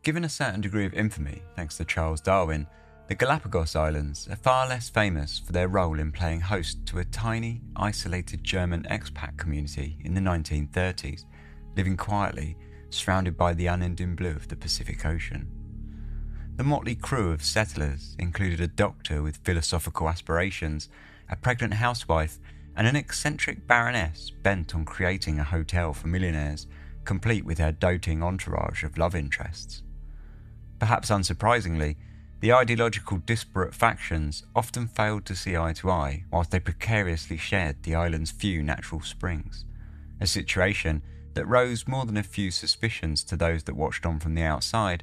Given a certain degree of infamy thanks to Charles Darwin, the Galapagos Islands are far less famous for their role in playing host to a tiny, isolated German expat community in the 1930s, living quietly, surrounded by the unending blue of the Pacific Ocean. The motley crew of settlers included a doctor with philosophical aspirations, a pregnant housewife, and an eccentric Baroness bent on creating a hotel for millionaires, complete with her doting entourage of love interests. Perhaps unsurprisingly, the ideological disparate factions often failed to see eye to eye whilst they precariously shared the island's few natural springs, a situation that rose more than a few suspicions to those that watched on from the outside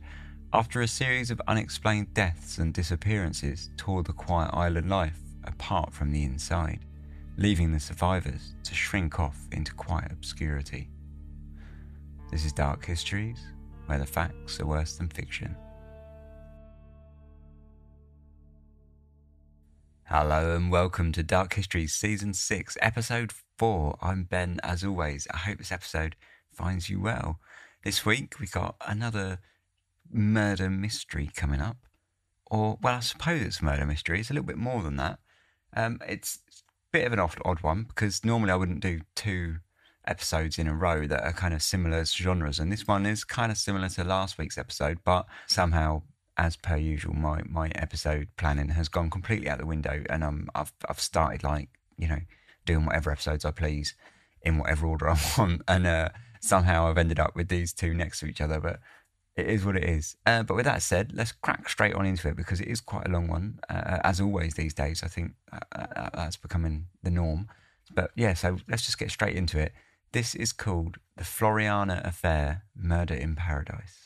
after a series of unexplained deaths and disappearances tore the quiet island life apart from the inside, leaving the survivors to shrink off into quiet obscurity. This is Dark Histories, where the facts are worse than fiction. Hello and welcome to Dark Histories Season 6, Episode 4. I'm Ben, as always. I hope this episode finds you well. This week we got another murder mystery coming up. Or, well, I suppose it's a murder mystery. It's a little bit more than that. It's a bit of an odd one, because normally I wouldn't do two episodes in a row that are kind of similar genres. And this one is kind of similar to last week's episode, but somehow, as per usual, my episode planning has gone completely out the window, and I've started doing whatever episodes I please in whatever order I want, and somehow I've ended up with these two next to each other. But it is what it is. But with that said, let's crack straight on into it, because it is quite a long one, as always these days. I think that's becoming the norm. But yeah, so let's just get straight into it. This is called the Floriana Affair: Murder in Paradise.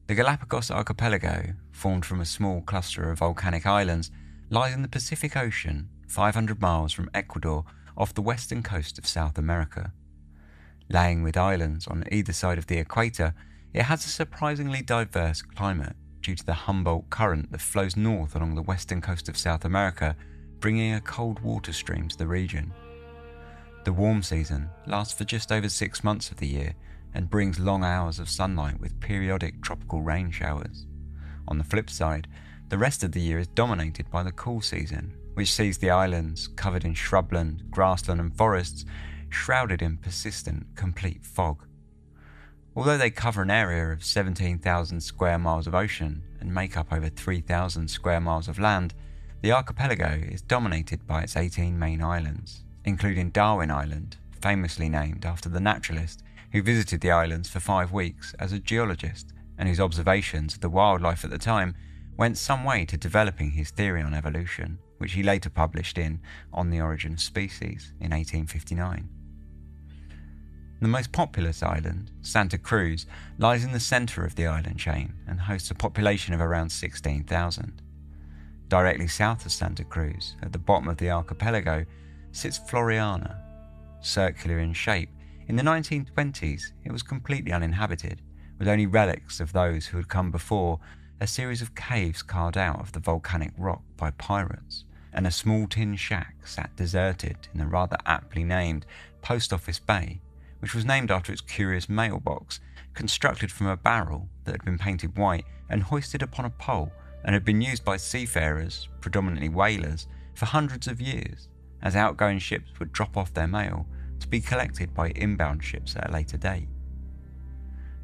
The Galapagos Archipelago, formed from a small cluster of volcanic islands, lies in the Pacific Ocean, 500 miles from Ecuador off the western coast of South America. Laying with islands on either side of the equator, it has a surprisingly diverse climate due to the Humboldt Current that flows north along the western coast of South America, bringing a cold water stream to the region. The warm season lasts for just over 6 months of the year, and brings long hours of sunlight with periodic tropical rain showers. On the flip side, the rest of the year is dominated by the cool season, which sees the islands covered in shrubland, grassland and forests, shrouded in persistent, complete fog. Although they cover an area of 17,000 square miles of ocean and make up over 3,000 square miles of land, the archipelago is dominated by its 18 main islands, including Darwin Island, famously named after the naturalist who visited the islands for 5 weeks as a geologist, and whose observations of the wildlife at the time went some way to developing his theory on evolution, which he later published in On the Origin of Species in 1859. The most populous island, Santa Cruz, lies in the centre of the island chain and hosts a population of around 16,000. Directly south of Santa Cruz, at the bottom of the archipelago, sits Floreana. Circular in shape, in the 1920s, it was completely uninhabited, with only relics of those who had come before, a series of caves carved out of the volcanic rock by pirates, and a small tin shack sat deserted in the rather aptly named Post Office Bay, which was named after its curious mailbox, constructed from a barrel that had been painted white and hoisted upon a pole, and had been used by seafarers, predominantly whalers, for hundreds of years, as outgoing ships would drop off their mail to be collected by inbound ships at a later date.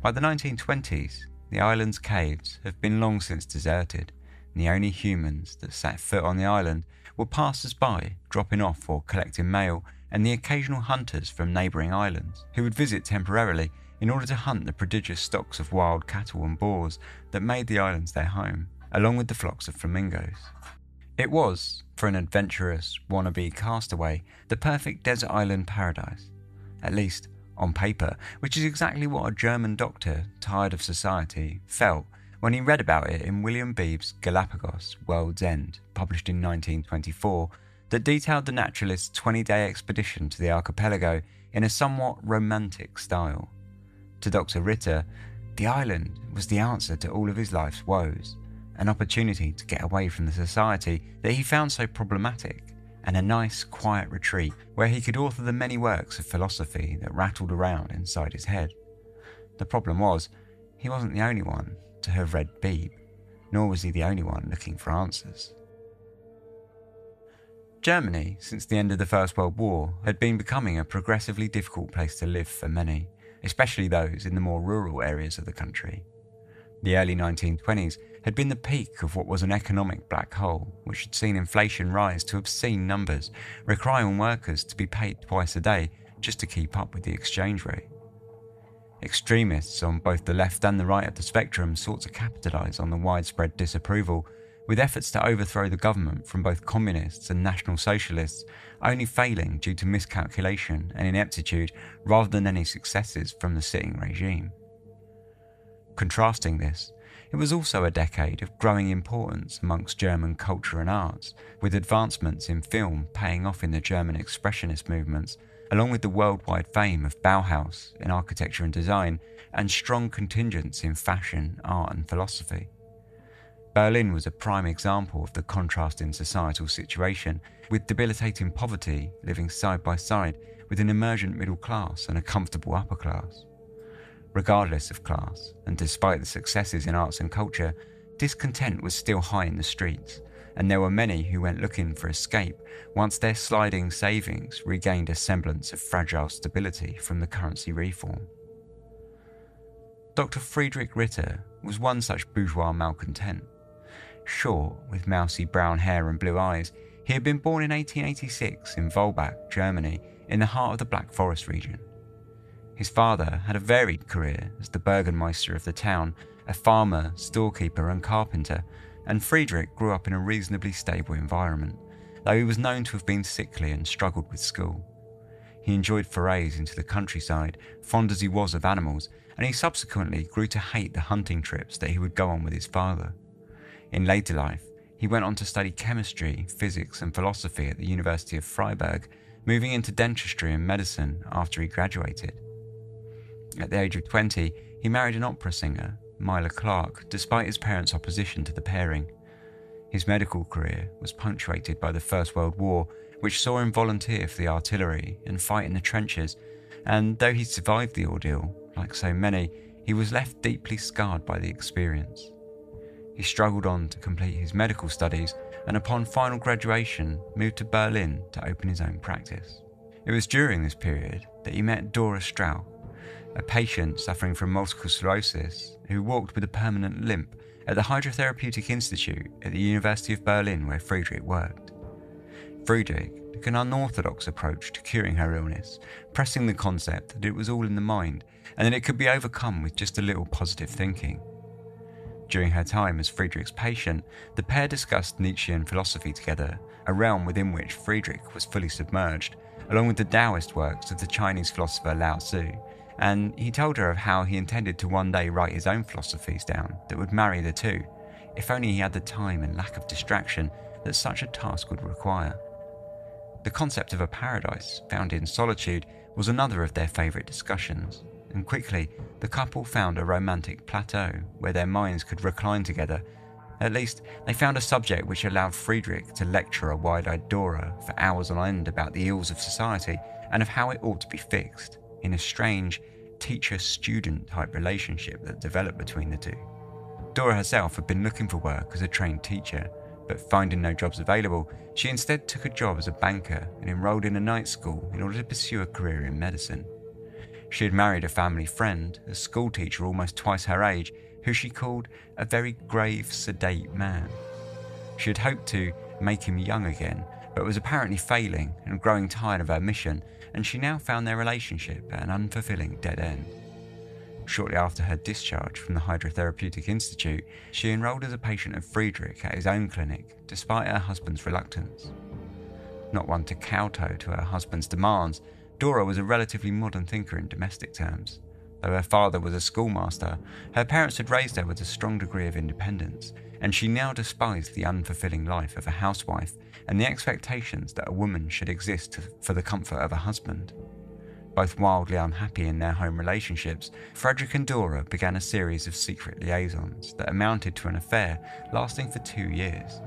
By the 1920s, the island's caves have been long since deserted, and the only humans that set foot on the island were passers-by dropping off or collecting mail, and the occasional hunters from neighbouring islands who would visit temporarily in order to hunt the prodigious stocks of wild cattle and boars that made the islands their home, along with the flocks of flamingos. It was, for an adventurous, wannabe castaway, the perfect desert island paradise, at least on paper, which is exactly what a German doctor, tired of society, felt when he read about it in William Beebe's Galapagos World's End, published in 1924, that detailed the naturalist's 20-day expedition to the archipelago in a somewhat romantic style. To Dr. Ritter, the island was the answer to all of his life's woes, an opportunity to get away from the society that he found so problematic, and a nice, quiet retreat where he could author the many works of philosophy that rattled around inside his head. The problem was, he wasn't the only one to have read Beebe, nor was he the only one looking for answers. Germany, since the end of the First World War, had been becoming a progressively difficult place to live for many, especially those in the more rural areas of the country. The early 1920s had been the peak of what was an economic black hole, which had seen inflation rise to obscene numbers, requiring workers to be paid twice a day just to keep up with the exchange rate. Extremists on both the left and the right of the spectrum sought to capitalise on the widespread disapproval, with efforts to overthrow the government from both communists and national socialists only failing due to miscalculation and ineptitude rather than any successes from the sitting regime. Contrasting this, it was also a decade of growing importance amongst German culture and arts, with advancements in film paying off in the German expressionist movements, along with the worldwide fame of Bauhaus in architecture and design, and strong contingents in fashion, art and philosophy. Berlin was a prime example of the contrasting societal situation, with debilitating poverty living side by side with an emergent middle class and a comfortable upper class. Regardless of class, and despite the successes in arts and culture, discontent was still high in the streets, and there were many who went looking for escape once their sliding savings regained a semblance of fragile stability from the currency reform. Dr. Friedrich Ritter was one such bourgeois malcontent. Short, with mousy brown hair and blue eyes, he had been born in 1886 in Wolbach, Germany, in the heart of the Black Forest region. His father had a varied career as the Burgermeister of the town, a farmer, storekeeper and carpenter, and Friedrich grew up in a reasonably stable environment, though he was known to have been sickly and struggled with school. He enjoyed forays into the countryside, fond as he was of animals, and he subsequently grew to hate the hunting trips that he would go on with his father. In later life, he went on to study chemistry, physics and philosophy at the University of Freiburg, moving into dentistry and medicine after he graduated. At the age of 20, he married an opera singer, Myla Clark, despite his parents' opposition to the pairing. His medical career was punctuated by the First World War, which saw him volunteer for the artillery and fight in the trenches, and though he survived the ordeal, like so many, he was left deeply scarred by the experience. He struggled on to complete his medical studies and upon final graduation moved to Berlin to open his own practice. It was during this period that he met Dora Strauch, a patient suffering from multiple sclerosis who walked with a permanent limp at the Hydrotherapeutic Institute at the University of Berlin where Friedrich worked. Friedrich took an unorthodox approach to curing her illness, pressing the concept that it was all in the mind and that it could be overcome with just a little positive thinking. During her time as Friedrich's patient, the pair discussed Nietzschean philosophy together, a realm within which Friedrich was fully submerged, along with the Taoist works of the Chinese philosopher Lao Tzu, and he told her of how he intended to one day write his own philosophies down that would marry the two, if only he had the time and lack of distraction that such a task would require. The concept of a paradise found in solitude was another of their favourite discussions, and quickly the couple found a romantic plateau where their minds could recline together. At least they found a subject which allowed Friedrich to lecture a wide-eyed Dora for hours on end about the ills of society and of how it ought to be fixed, in a strange teacher-student type relationship that developed between the two. Dora herself had been looking for work as a trained teacher, but finding no jobs available, she instead took a job as a banker and enrolled in a night school in order to pursue a career in medicine. She had married a family friend, a schoolteacher almost twice her age, who she called a very grave, sedate man. She had hoped to make him young again, but was apparently failing and growing tired of her mission, and she now found their relationship at an unfulfilling dead end. Shortly after her discharge from the Hydrotherapeutic Institute, she enrolled as a patient of Friedrich at his own clinic, despite her husband's reluctance. Not one to kowtow to her husband's demands, Dora was a relatively modern thinker in domestic terms. Though her father was a schoolmaster, her parents had raised her with a strong degree of independence, and she now despised the unfulfilling life of a housewife and the expectations that a woman should exist for the comfort of a husband. Both wildly unhappy in their home relationships, Friedrich and Dora began a series of secret liaisons that amounted to an affair lasting for 2 years.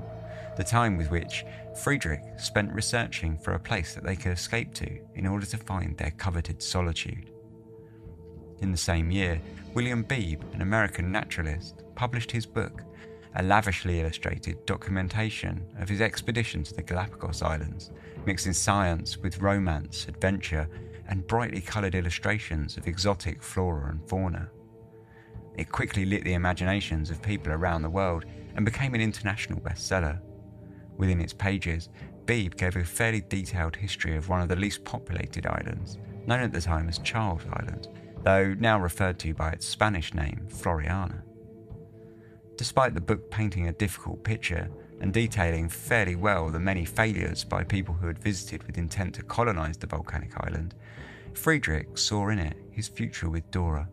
the time with which Friedrich spent researching for a place that they could escape to in order to find their coveted solitude. In the same year, William Beebe, an American naturalist, published his book, a lavishly illustrated documentation of his expedition to the Galapagos Islands, mixing science with romance, adventure, and brightly coloured illustrations of exotic flora and fauna. It quickly lit the imaginations of people around the world and became an international bestseller. Within its pages, Beebe gave a fairly detailed history of one of the least populated islands, known at the time as Charles Island, though now referred to by its Spanish name, Floriana. Despite the book painting a difficult picture and detailing fairly well the many failures by people who had visited with intent to colonise the volcanic island, Friedrich saw in it his future with Dora.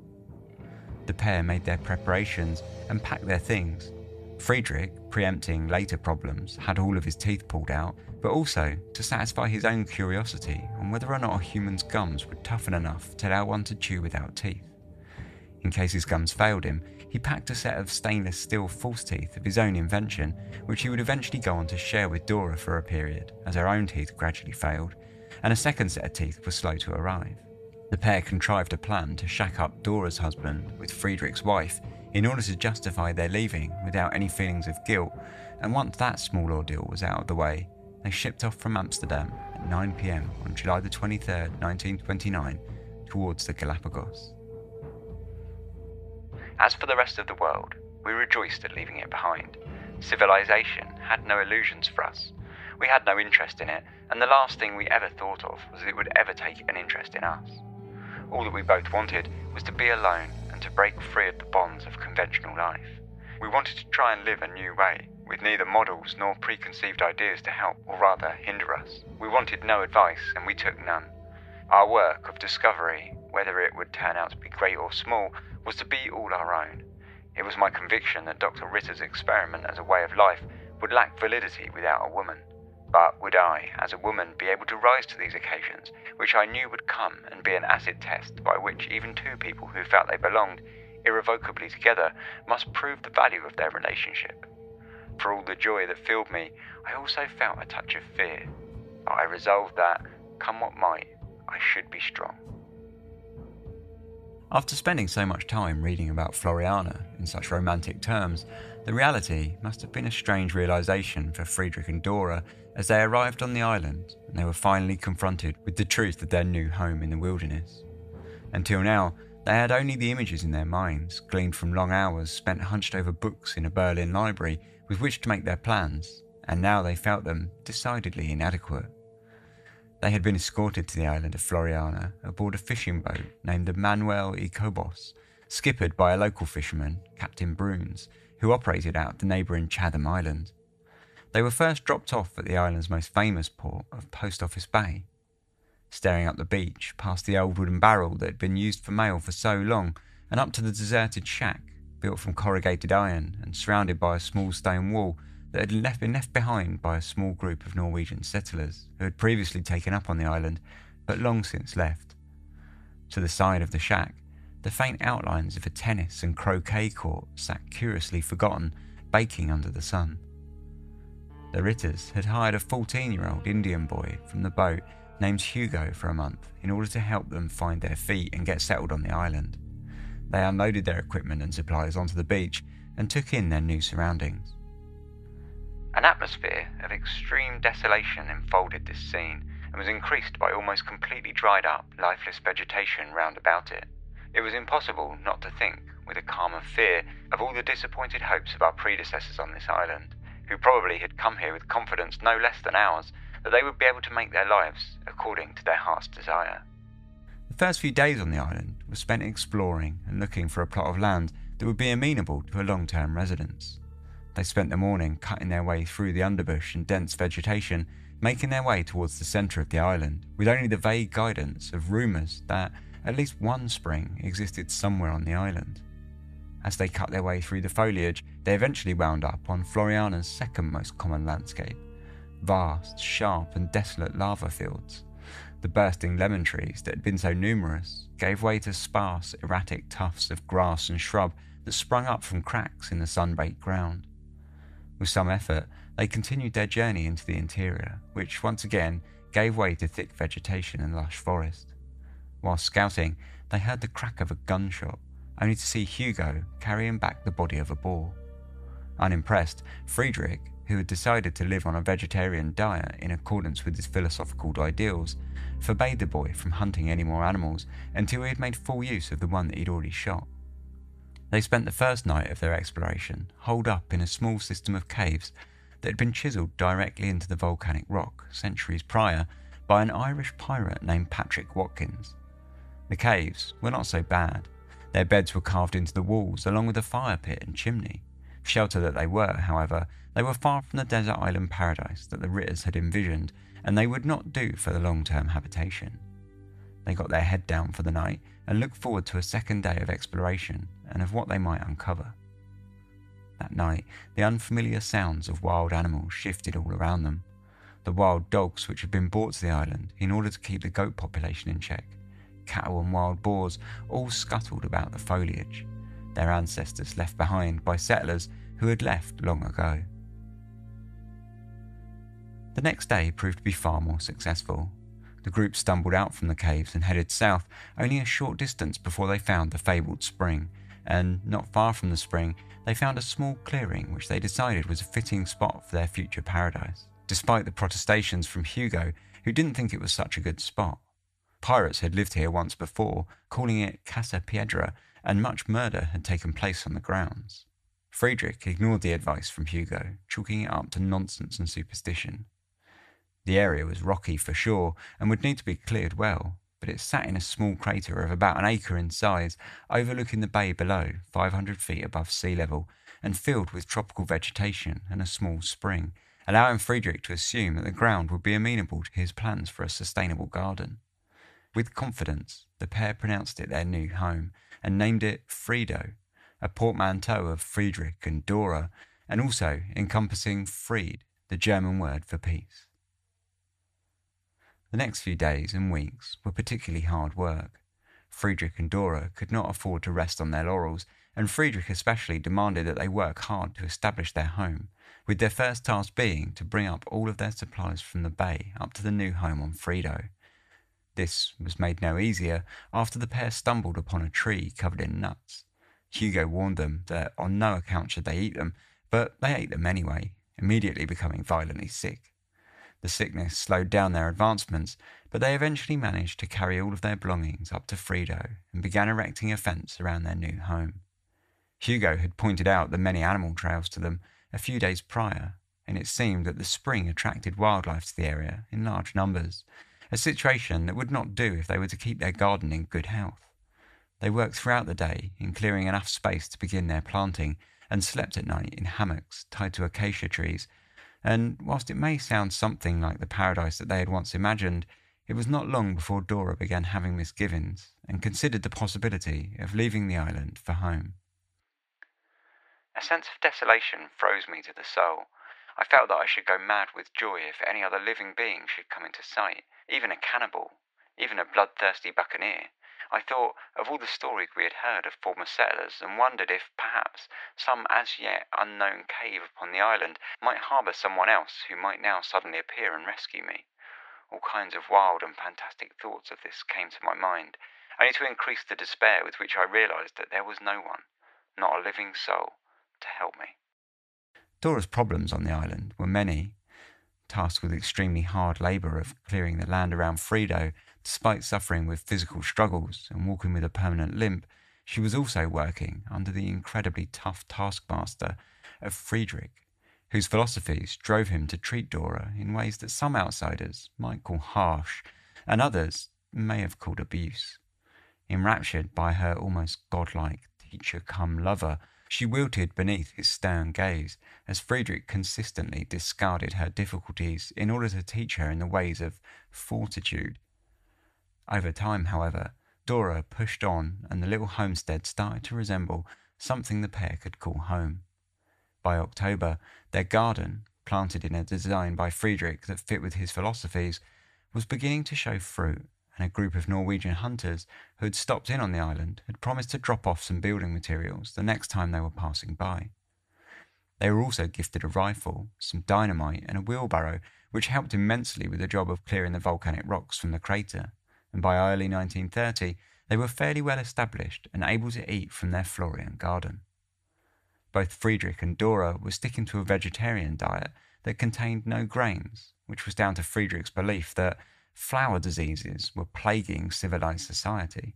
The pair made their preparations and packed their things. Friedrich, preempting later problems, had all of his teeth pulled out, but also to satisfy his own curiosity on whether or not a human's gums would toughen enough to allow one to chew without teeth. In case his gums failed him, he packed a set of stainless steel false teeth of his own invention, which he would eventually go on to share with Dora for a period, as her own teeth gradually failed, and a second set of teeth was slow to arrive. The pair contrived a plan to shack up Dora's husband with Friedrich's wife in order to justify their leaving without any feelings of guilt, and once that small ordeal was out of the way, they shipped off from Amsterdam at 9 p.m. on July the 23rd, 1929, towards the Galapagos. As for the rest of the world, we rejoiced at leaving it behind. Civilization had no illusions for us. We had no interest in it, and the last thing we ever thought of was that it would ever take an interest in us. All that we both wanted was to be alone and to break free of the bonds of conventional life. We wanted to try and live a new way, with neither models nor preconceived ideas to help, or rather hinder us. We wanted no advice, and we took none. Our work of discovery, whether it would turn out to be great or small, was to be all our own. It was my conviction that Dr. Ritter's experiment as a way of life would lack validity without a woman. But would I, as a woman, be able to rise to these occasions, which I knew would come and be an acid test by which even two people who felt they belonged irrevocably together must prove the value of their relationship? For all the joy that filled me, I also felt a touch of fear, but I resolved that, come what might, I should be strong. After spending so much time reading about Floreana in such romantic terms, the reality must have been a strange realisation for Friedrich and Dora as they arrived on the island and they were finally confronted with the truth of their new home in the wilderness. Until now, they had only the images in their minds, gleaned from long hours spent hunched over books in a Berlin library with which to make their plans, and now they felt them decidedly inadequate. They had been escorted to the island of Floriana aboard a fishing boat named the Manuel y Cobos, skippered by a local fisherman, Captain Brune, who operated out of the neighbouring Chatham Island. They were first dropped off at the island's most famous port of Post Office Bay. Staring up the beach, past the old wooden barrel that had been used for mail for so long, and up to the deserted shack, built from corrugated iron and surrounded by a small stone wall that had been left behind by a small group of Norwegian settlers who had previously taken up on the island, but long since left. To the side of the shack, the faint outlines of a tennis and croquet court sat curiously forgotten, baking under the sun. The Ritters had hired a 14-year-old Indian boy from the boat named Hugo for a month in order to help them find their feet and get settled on the island. They unloaded their equipment and supplies onto the beach and took in their new surroundings. An atmosphere of extreme desolation enfolded this scene and was increased by almost completely dried up, lifeless vegetation round about it. It was impossible not to think, with a calm of fear, of all the disappointed hopes of our predecessors on this island, who probably had come here with confidence no less than ours that they would be able to make their lives according to their heart's desire. The first few days on the island were spent exploring and looking for a plot of land that would be amenable to a long-term residence. They spent the morning cutting their way through the underbush and dense vegetation, making their way towards the centre of the island, with only the vague guidance of rumours that at least one spring existed somewhere on the island. As they cut their way through the foliage, they eventually wound up on Floriana's second most common landscape: vast, sharp and desolate lava fields. The bursting lemon trees that had been so numerous gave way to sparse, erratic tufts of grass and shrub that sprung up from cracks in the sun-baked ground. With some effort, They continued their journey into the interior, which once again gave way to thick vegetation and lush forest. While scouting, they heard the crack of a gunshot, only to see Hugo carrying back the body of a boar. Unimpressed, Friedrich, who had decided to live on a vegetarian diet in accordance with his philosophical ideals, forbade the boy from hunting any more animals until he had made full use of the one that he'd already shot. They spent the first night of their exploration holed up in a small system of caves that had been chiselled directly into the volcanic rock centuries prior by an Irish pirate named Patrick Watkins. The caves were not so bad. Their beds were carved into the walls along with a fire pit and chimney. Shelter that they were, however, they were far from the desert island paradise that the Ritters had envisioned, and they would not do for the long-term habitation. They got their head down for the night and looked forward to a second day of exploration and of what they might uncover. That night, the unfamiliar sounds of wild animals shifted all around them. The wild dogs which had been brought to the island in order to keep the goat population in check, cattle and wild boars all scuttled about the foliage, their ancestors left behind by settlers who had left long ago. The next day proved to be far more successful. The group stumbled out from the caves and headed south only a short distance before they found the fabled spring, and not far from the spring they found a small clearing which they decided was a fitting spot for their future paradise, despite the protestations from Hugo, who didn't think it was such a good spot. Pirates had lived here once before, calling it Casa Piedra, and much murder had taken place on the grounds. Friedrich ignored the advice from Hugo, chalking it up to nonsense and superstition. The area was rocky for sure and would need to be cleared well, but it sat in a small crater of about an acre in size, overlooking the bay below, 500 feet above sea level, and filled with tropical vegetation and a small spring, allowing Friedrich to assume that the ground would be amenable to his plans for a sustainable garden. With confidence, the pair pronounced it their new home and named it Friedo, a portmanteau of Friedrich and Dora, and also encompassing Fried, the German word for peace. The next few days and weeks were particularly hard work. Friedrich and Dora could not afford to rest on their laurels, and Friedrich especially demanded that they work hard to establish their home, with their first task being to bring up all of their supplies from the bay up to the new home on Friedo. This was made no easier after the pair stumbled upon a tree covered in nuts. Hugo warned them that on no account should they eat them, but they ate them anyway, immediately becoming violently sick. The sickness slowed down their advancements, but they eventually managed to carry all of their belongings up to Friedo and began erecting a fence around their new home. Hugo had pointed out the many animal trails to them a few days prior, and it seemed that the spring attracted wildlife to the area in large numbers, a situation that would not do if they were to keep their garden in good health. They worked throughout the day in clearing enough space to begin their planting and slept at night in hammocks tied to acacia trees, and whilst it may sound something like the paradise that they had once imagined, it was not long before Dora began having misgivings and considered the possibility of leaving the island for home. A sense of desolation froze me to the soul. I felt that I should go mad with joy if any other living being should come into sight, even a cannibal, even a bloodthirsty buccaneer. I thought of all the stories we had heard of former settlers and wondered if, perhaps, some as yet unknown cave upon the island might harbour someone else who might now suddenly appear and rescue me. All kinds of wild and fantastic thoughts of this came to my mind, only to increase the despair with which I realised that there was no one, not a living soul, to help me. Dora's problems on the island were many. Tasked with extremely hard labour of clearing the land around Friedo, despite suffering with physical struggles and walking with a permanent limp, she was also working under the incredibly tough taskmaster of Friedrich, whose philosophies drove him to treat Dora in ways that some outsiders might call harsh, and others may have called abuse. Enraptured by her almost godlike teacher-cum-lover, she wilted beneath his stern gaze, as Friedrich consistently discarded her difficulties in order to teach her in the ways of fortitude. Over time, however, Dora pushed on, and the little homestead started to resemble something the pair could call home. By October, their garden, planted in a design by Friedrich that fit with his philosophies, was beginning to show fruit, and a group of Norwegian hunters who had stopped in on the island had promised to drop off some building materials the next time they were passing by. They were also gifted a rifle, some dynamite, and a wheelbarrow, which helped immensely with the job of clearing the volcanic rocks from the crater, and by early 1930 they were fairly well established and able to eat from their Florian garden. Both Friedrich and Dora were sticking to a vegetarian diet that contained no grains, which was down to Friedrich's belief that flower diseases were plaguing civilized society.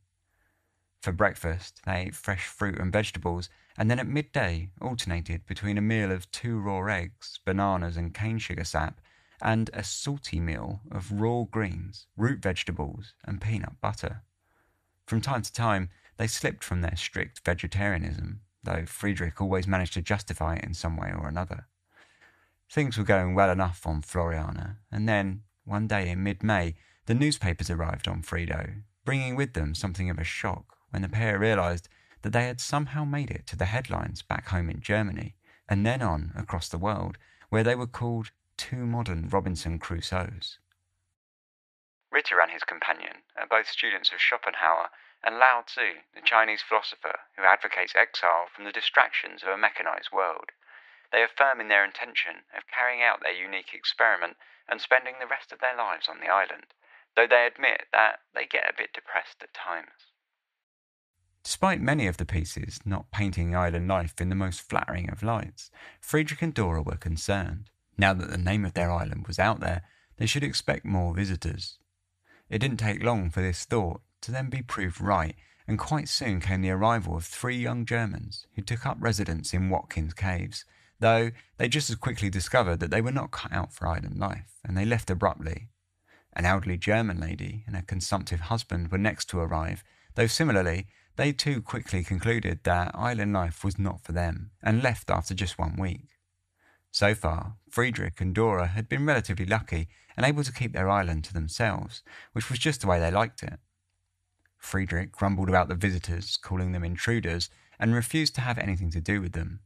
For breakfast, they ate fresh fruit and vegetables, and then at midday alternated between a meal of 2 raw eggs, bananas and cane sugar sap, and a salty meal of raw greens, root vegetables, and peanut butter. From time to time, they slipped from their strict vegetarianism, though Friedrich always managed to justify it in some way or another. Things were going well enough on Floriana, and then, one day in mid-May, the newspapers arrived on Frido, bringing with them something of a shock when the pair realised that they had somehow made it to the headlines back home in Germany, and then on across the world, where they were called 2 modern Robinson Crusoes. Ritter and his companion are both students of Schopenhauer and Lao Tzu, the Chinese philosopher who advocates exile from the distractions of a mechanized world. They are firm in their intention of carrying out their unique experiment and spending the rest of their lives on the island, though they admit that they get a bit depressed at times. Despite many of the pieces not painting island life in the most flattering of lights, Friedrich and Dora were concerned. Now that the name of their island was out there, they should expect more visitors. It didn't take long for this thought to then be proved right, and quite soon came the arrival of 3 young Germans who took up residence in Watkins Caves, though they just as quickly discovered that they were not cut out for island life, and they left abruptly. An elderly German lady and a consumptive husband were next to arrive, though similarly, they too quickly concluded that island life was not for them, and left after just 1 week. So far, Friedrich and Dora had been relatively lucky and able to keep their island to themselves, which was just the way they liked it. Friedrich grumbled about the visitors, calling them intruders, and refused to have anything to do with them.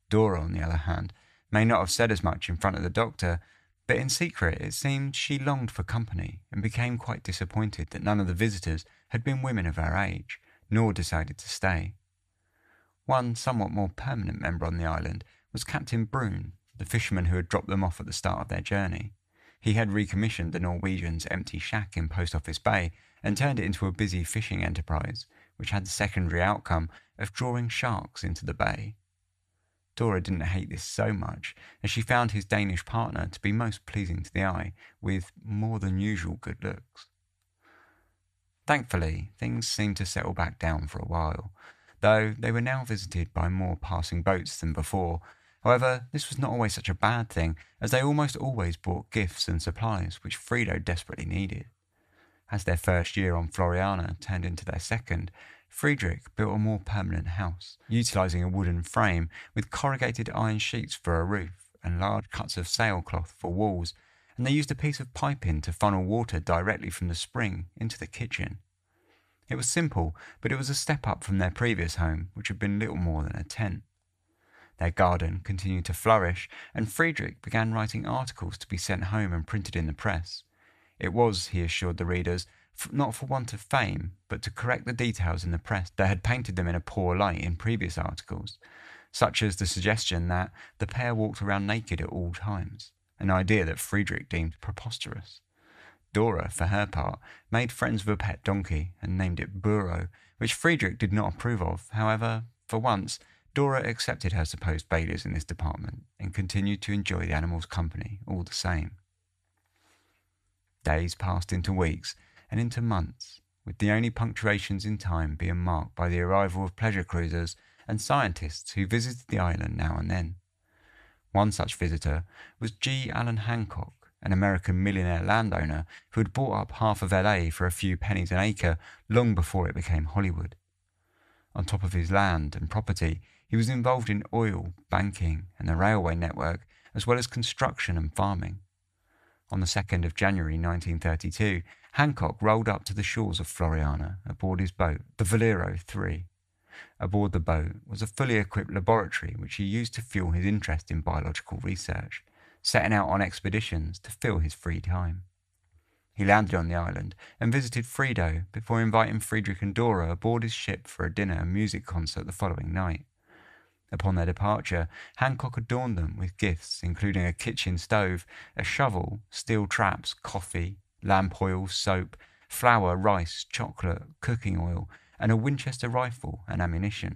Dora, on the other hand, may not have said as much in front of the doctor, but in secret it seemed she longed for company and became quite disappointed that none of the visitors had been women of her age, nor decided to stay. One somewhat more permanent member on the island was Captain Brune, the fisherman who had dropped them off at the start of their journey. He had recommissioned the Norwegians' empty shack in Post Office Bay and turned it into a busy fishing enterprise, which had the secondary outcome of drawing sharks into the bay. Dora didn't hate this so much, as she found his Danish partner to be most pleasing to the eye, with more than usual good looks. Thankfully, things seemed to settle back down for a while, though they were now visited by more passing boats than before. However, this was not always such a bad thing, as they almost always brought gifts and supplies which Frido desperately needed. As their first year on Floriana turned into their second, Friedrich built a more permanent house, utilising a wooden frame with corrugated iron sheets for a roof and large cuts of sailcloth for walls, and they used a piece of piping to funnel water directly from the spring into the kitchen. It was simple, but it was a step up from their previous home, which had been little more than a tent. Their garden continued to flourish, and Friedrich began writing articles to be sent home and printed in the press. It was, he assured the readers, not for want of fame, but to correct the details in the press that had painted them in a poor light in previous articles, such as the suggestion that the pair walked around naked at all times, an idea that Friedrich deemed preposterous. Dora, for her part, made friends with a pet donkey and named it Burro, which Friedrich did not approve of. However, for once, Dora accepted her supposed failures in this department and continued to enjoy the animal's company all the same. Days passed into weeks and into months, with the only punctuations in time being marked by the arrival of pleasure cruisers and scientists who visited the island now and then. One such visitor was G. Allen Hancock, an American millionaire landowner who had bought up half of LA for a few pennies an acre long before it became Hollywood. On top of his land and property, he was involved in oil, banking, and the railway network, as well as construction and farming. On the 2nd of January 1932, Hancock rolled up to the shores of Floriana aboard his boat, the Valero 3. Aboard the boat was a fully equipped laboratory which he used to fuel his interest in biological research, setting out on expeditions to fill his free time. He landed on the island and visited Frido before inviting Friedrich and Dora aboard his ship for a dinner and music concert the following night. Upon their departure, Hancock adorned them with gifts including a kitchen stove, a shovel, steel traps, coffee, lamp oil, soap, flour, rice, chocolate, cooking oil, and a Winchester rifle and ammunition.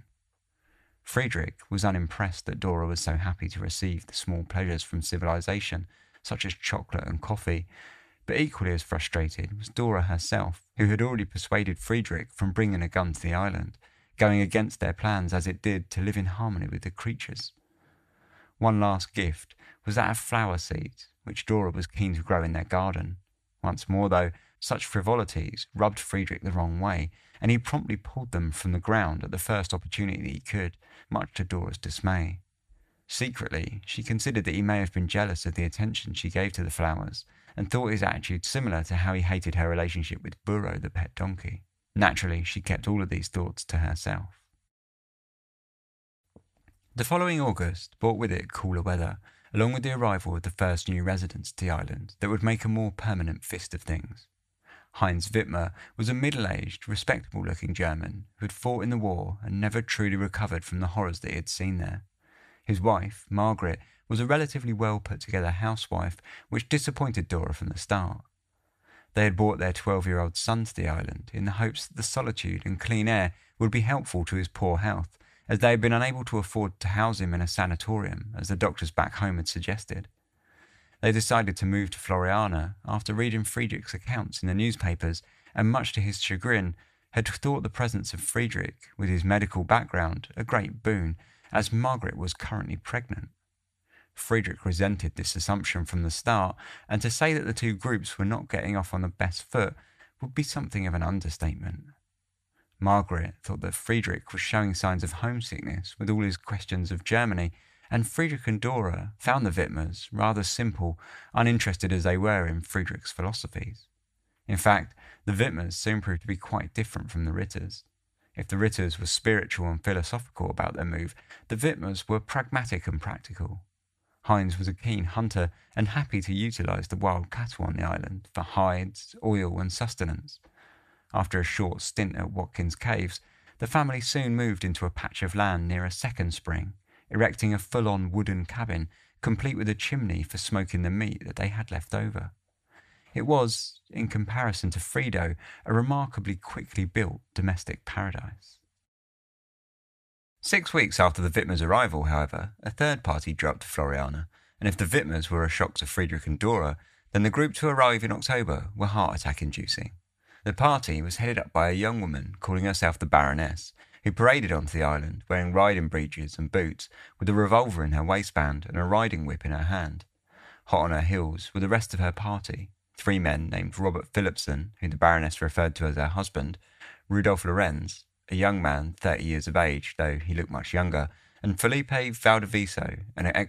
Friedrich was unimpressed that Dora was so happy to receive the small pleasures from civilization, such as chocolate and coffee, but equally as frustrated was Dora herself, who had already persuaded Friedrich from bringing a gun to the island, going against their plans as it did to live in harmony with the creatures. One last gift was that of flower seeds, which Dora was keen to grow in their garden. Once more, though, such frivolities rubbed Friedrich the wrong way, and he promptly pulled them from the ground at the first opportunity he could, much to Dora's dismay. Secretly, she considered that he may have been jealous of the attention she gave to the flowers, and thought his attitude similar to how he hated her relationship with Burro, the pet donkey. Naturally, she kept all of these thoughts to herself. The following August brought with it cooler weather, along with the arrival of the first new residents to the island that would make a more permanent fist of things. Heinz Witmer was a middle-aged, respectable-looking German who had fought in the war and never truly recovered from the horrors that he had seen there. His wife, Margaret, was a relatively well-put-together housewife, which disappointed Dora from the start. They had brought their 12-year-old son to the island in the hopes that the solitude and clean air would be helpful to his poor health, as they had been unable to afford to house him in a sanatorium, as the doctors back home had suggested. They decided to move to Floreana after reading Friedrich's accounts in the newspapers, and much to his chagrin, had thought the presence of Friedrich, with his medical background, a great boon, as Margaret was currently pregnant. Friedrich resented this assumption from the start, and to say that the two groups were not getting off on the best foot would be something of an understatement. Margaret thought that Friedrich was showing signs of homesickness with all his questions of Germany, and Friedrich and Dora found the Witmers rather simple, uninterested as they were in Friedrich's philosophies. In fact, the Witmers soon proved to be quite different from the Ritters. If the Ritters were spiritual and philosophical about their move, the Witmers were pragmatic and practical. Heinz was a keen hunter and happy to utilize the wild cattle on the island for hides, oil, and sustenance. After a short stint at Watkins Caves, the family soon moved into a patch of land near a second spring, erecting a full-on wooden cabin, complete with a chimney for smoking the meat that they had left over. It was, in comparison to Frido, a remarkably quickly built domestic paradise. 6 weeks after the Witmers' arrival, however, a third party dropped to Floriana, and if the Witmers were a shock to Friedrich and Dora, then the group to arrive in October were heart-attack-inducing. The party was headed up by a young woman calling herself the Baroness, who paraded onto the island wearing riding breeches and boots, with a revolver in her waistband and a riding whip in her hand. Hot on her heels were the rest of her party, 3 men named Robert Philipson, who the Baroness referred to as her husband, Rudolf Lorenz, a young man 30 years of age, though he looked much younger, and Felipe Valdiviso, an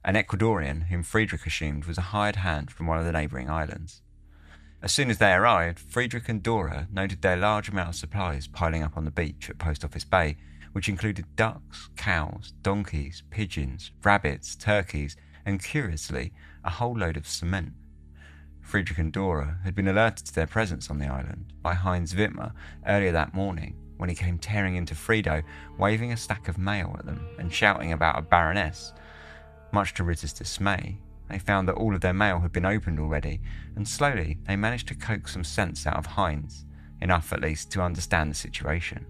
Ecuadorian whom Friedrich assumed was a hired hand from one of the neighbouring islands. As soon as they arrived, Friedrich and Dora noted their large amount of supplies piling up on the beach at Post Office Bay, which included ducks, cows, donkeys, pigeons, rabbits, turkeys, and curiously, a whole load of cement. Friedrich and Dora had been alerted to their presence on the island by Heinz Witmer earlier that morning, when he came tearing into Frido, waving a stack of mail at them and shouting about a Baroness. Much to Ritter's dismay, they found that all of their mail had been opened already, and slowly they managed to coax some sense out of Heinz, enough at least to understand the situation.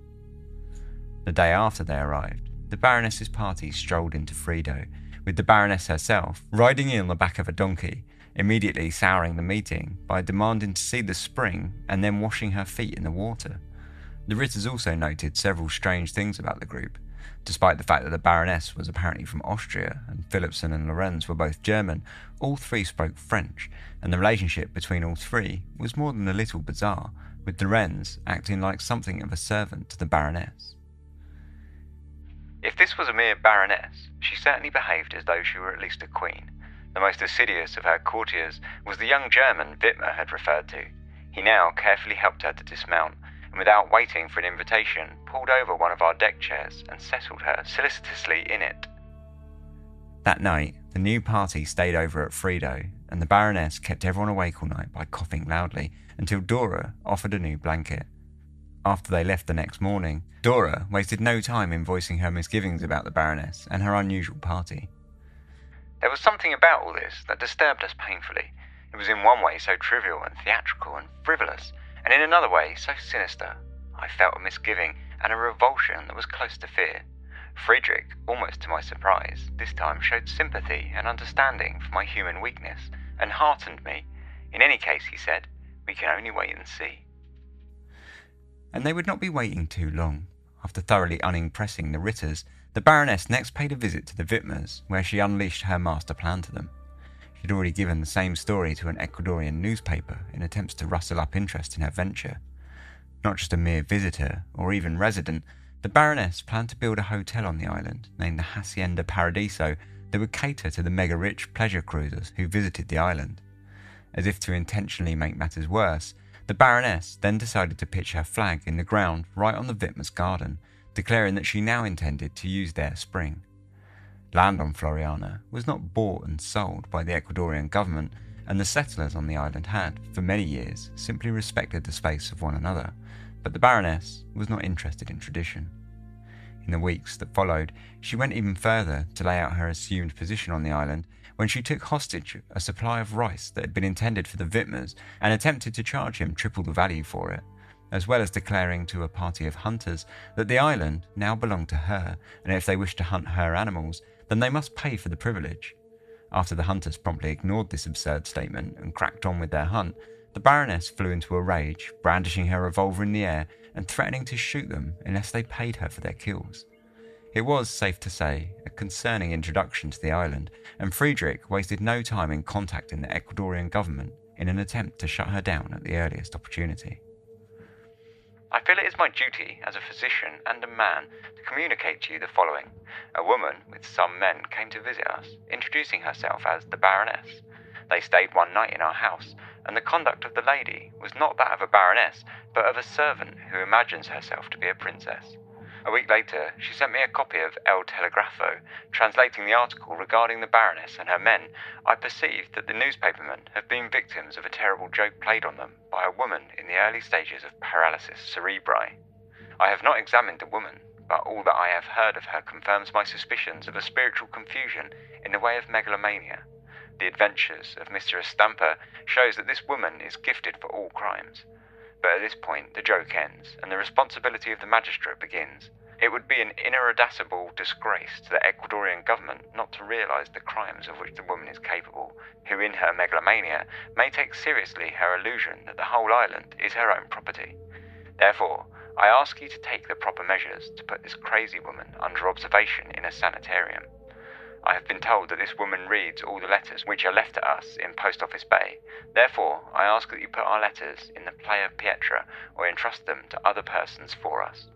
The day after they arrived, the Baroness's party strolled into Frido, with the Baroness herself riding in on the back of a donkey, immediately souring the meeting by demanding to see the spring and then washing her feet in the water. The Ritters also noted several strange things about the group. Despite the fact that the Baroness was apparently from Austria and Philipson and Lorenz were both German, all 3 spoke French, and the relationship between all 3 was more than a little bizarre, with Lorenz acting like something of a servant to the Baroness. If this was a mere Baroness, she certainly behaved as though she were at least a queen. The most assiduous of her courtiers was the young German Witmer had referred to. He now carefully helped her to dismount, and without waiting for an invitation, pulled over one of our deck chairs and settled her solicitously in it. That night, the new party stayed over at Frido, and the Baroness kept everyone awake all night by coughing loudly, until Dora offered a new blanket. After they left the next morning, Dora wasted no time in voicing her misgivings about the Baroness and her unusual party. There was something about all this that disturbed us painfully. It was in one way so trivial and theatrical and frivolous, and in another way so sinister. I felt a misgiving and a revulsion that was close to fear. Friedrich, almost to my surprise, this time showed sympathy and understanding for my human weakness, and heartened me. In any case, he said, we can only wait and see. And they would not be waiting too long. After thoroughly unimpressing the Ritters, the Baroness next paid a visit to the Witmers, where she unleashed her master plan to them. She had already given the same story to an Ecuadorian newspaper in attempts to rustle up interest in her venture. Not just a mere visitor, or even resident, the Baroness planned to build a hotel on the island, named the Hacienda Paradiso, that would cater to the mega-rich pleasure cruisers who visited the island. As if to intentionally make matters worse, the Baroness then decided to pitch her flag in the ground right on the Witmers' garden, declaring that she now intended to use their spring. Land on Floreana was not bought and sold by the Ecuadorian government, and the settlers on the island had, for many years, simply respected the space of one another, but the Baroness was not interested in tradition. In the weeks that followed, she went even further to lay out her assumed position on the island when she took hostage a supply of rice that had been intended for the Witmers and attempted to charge him triple the value for it, as well as declaring to a party of hunters that the island now belonged to her, and if they wished to hunt her animals, then they must pay for the privilege. After the hunters promptly ignored this absurd statement and cracked on with their hunt, the Baroness flew into a rage, brandishing her revolver in the air and threatening to shoot them unless they paid her for their kills. It was, safe to say, a concerning introduction to the island, and Friedrich wasted no time in contacting the Ecuadorian government in an attempt to shut her down at the earliest opportunity. I feel it is my duty as a physician and a man to communicate to you the following. A woman with some men came to visit us, introducing herself as the Baroness. They stayed one night in our house, and the conduct of the lady was not that of a baroness, but of a servant who imagines herself to be a princess. A week later, she sent me a copy of El Telegrafo, translating the article regarding the Baroness and her men. I perceived that the newspapermen have been victims of a terrible joke played on them by a woman in the early stages of paralysis cerebri. I have not examined the woman, but all that I have heard of her confirms my suspicions of a spiritual confusion in the way of megalomania. The adventures of Mr. Estampa shows that this woman is gifted for all crimes. But at this point, the joke ends, and the responsibility of the magistrate begins. It would be an ineradicable disgrace to the Ecuadorian government not to realise the crimes of which the woman is capable, who in her megalomania may take seriously her illusion that the whole island is her own property. Therefore, I ask you to take the proper measures to put this crazy woman under observation in a sanitarium. I have been told that this woman reads all the letters which are left to us in Post Office Bay. Therefore, I ask that you put our letters in the Playa Pietra or entrust them to other persons for us.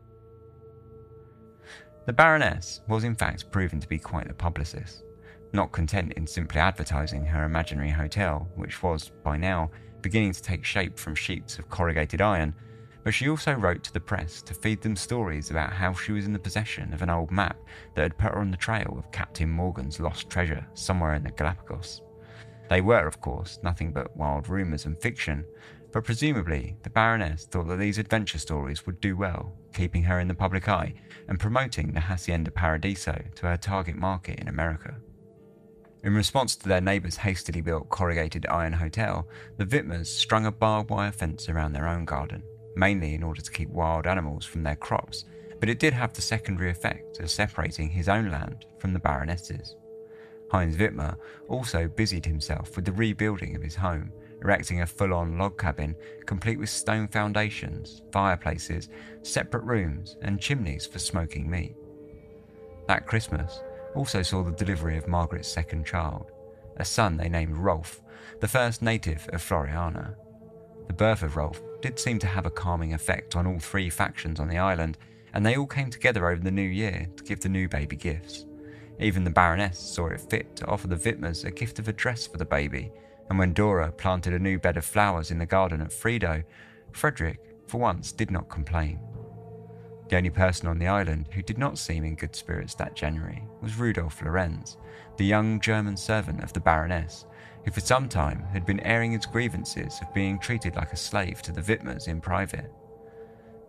The Baroness was in fact proven to be quite a publicist, not content in simply advertising her imaginary hotel, which was, by now, beginning to take shape from sheets of corrugated iron, but she also wrote to the press to feed them stories about how she was in the possession of an old map that had put her on the trail of Captain Morgan's lost treasure somewhere in the Galapagos. They were, of course, nothing but wild rumours and fiction, but presumably the Baroness thought that these adventure stories would do well, keeping her in the public eye and promoting the Hacienda Paradiso to her target market in America. In response to their neighbours' hastily built corrugated iron hotel, the Witmers strung a barbed wire fence around their own garden, mainly in order to keep wild animals from their crops, but it did have the secondary effect of separating his own land from the Baroness's. Heinz Witmer also busied himself with the rebuilding of his home, erecting a full-on log cabin complete with stone foundations, fireplaces, separate rooms and chimneys for smoking meat. That Christmas also saw the delivery of Margaret's second child, a son they named Rolf, the first native of Floriana. The birth of Rolf did seem to have a calming effect on all three factions on the island, and they all came together over the new year to give the new baby gifts. Even the Baroness saw it fit to offer the Witmers a gift of a dress for the baby, and when Dora planted a new bed of flowers in the garden at Frido, Friedrich, for once, did not complain. The only person on the island who did not seem in good spirits that January was Rudolf Lorenz, the young German servant of the Baroness, who for some time had been airing his grievances of being treated like a slave to the Witmers in private.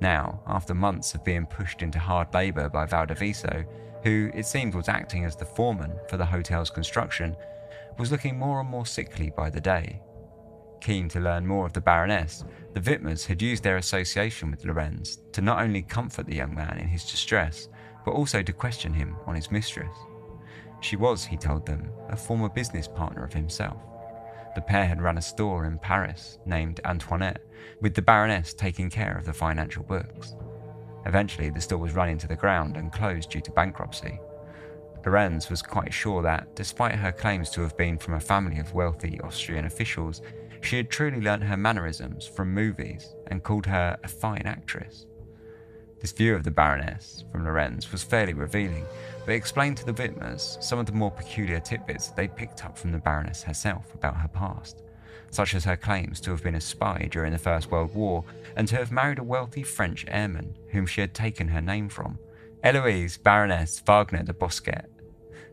Now, after months of being pushed into hard labour by Valdiviso, who it seemed was acting as the foreman for the hotel's construction, was looking more and more sickly by the day. Keen to learn more of the Baroness, the Witmers had used their association with Lorenz to not only comfort the young man in his distress, but also to question him on his mistress. She was, he told them, a former business partner of himself. The pair had run a store in Paris named Antoinette, with the Baroness taking care of the financial books. Eventually, the store was run into the ground and closed due to bankruptcy. Lorenz was quite sure that, despite her claims to have been from a family of wealthy Austrian officials, she had truly learnt her mannerisms from movies and called her a fine actress. This view of the Baroness from Lorenz was fairly revealing, but explained to the Witmers some of the more peculiar tidbits they picked up from the Baroness herself about her past, such as her claims to have been a spy during the First World War and to have married a wealthy French airman whom she had taken her name from, Eloise Baroness Wagner de Bosquet.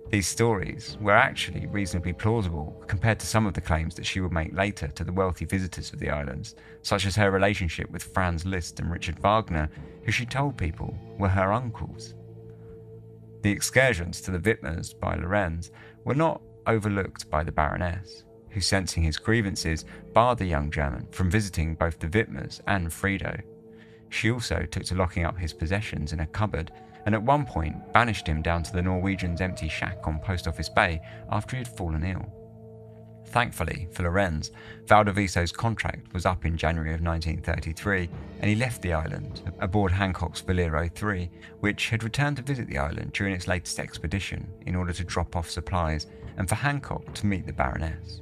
These stories were actually reasonably plausible compared to some of the claims that she would make later to the wealthy visitors of the islands, such as her relationship with Franz Liszt and Richard Wagner, who she told people were her uncles. The excursions to the Witmers by Lorenz were not overlooked by the Baroness, who, sensing his grievances, barred the young German from visiting both the Witmers and Frido. She also took to locking up his possessions in a cupboard, and at one point banished him down to the Norwegian's empty shack on Post Office Bay after he had fallen ill. Thankfully for Lorenz, Valdiviso's contract was up in January of 1933, and he left the island aboard Hancock's Valero 3, which had returned to visit the island during its latest expedition in order to drop off supplies and for Hancock to meet the Baroness.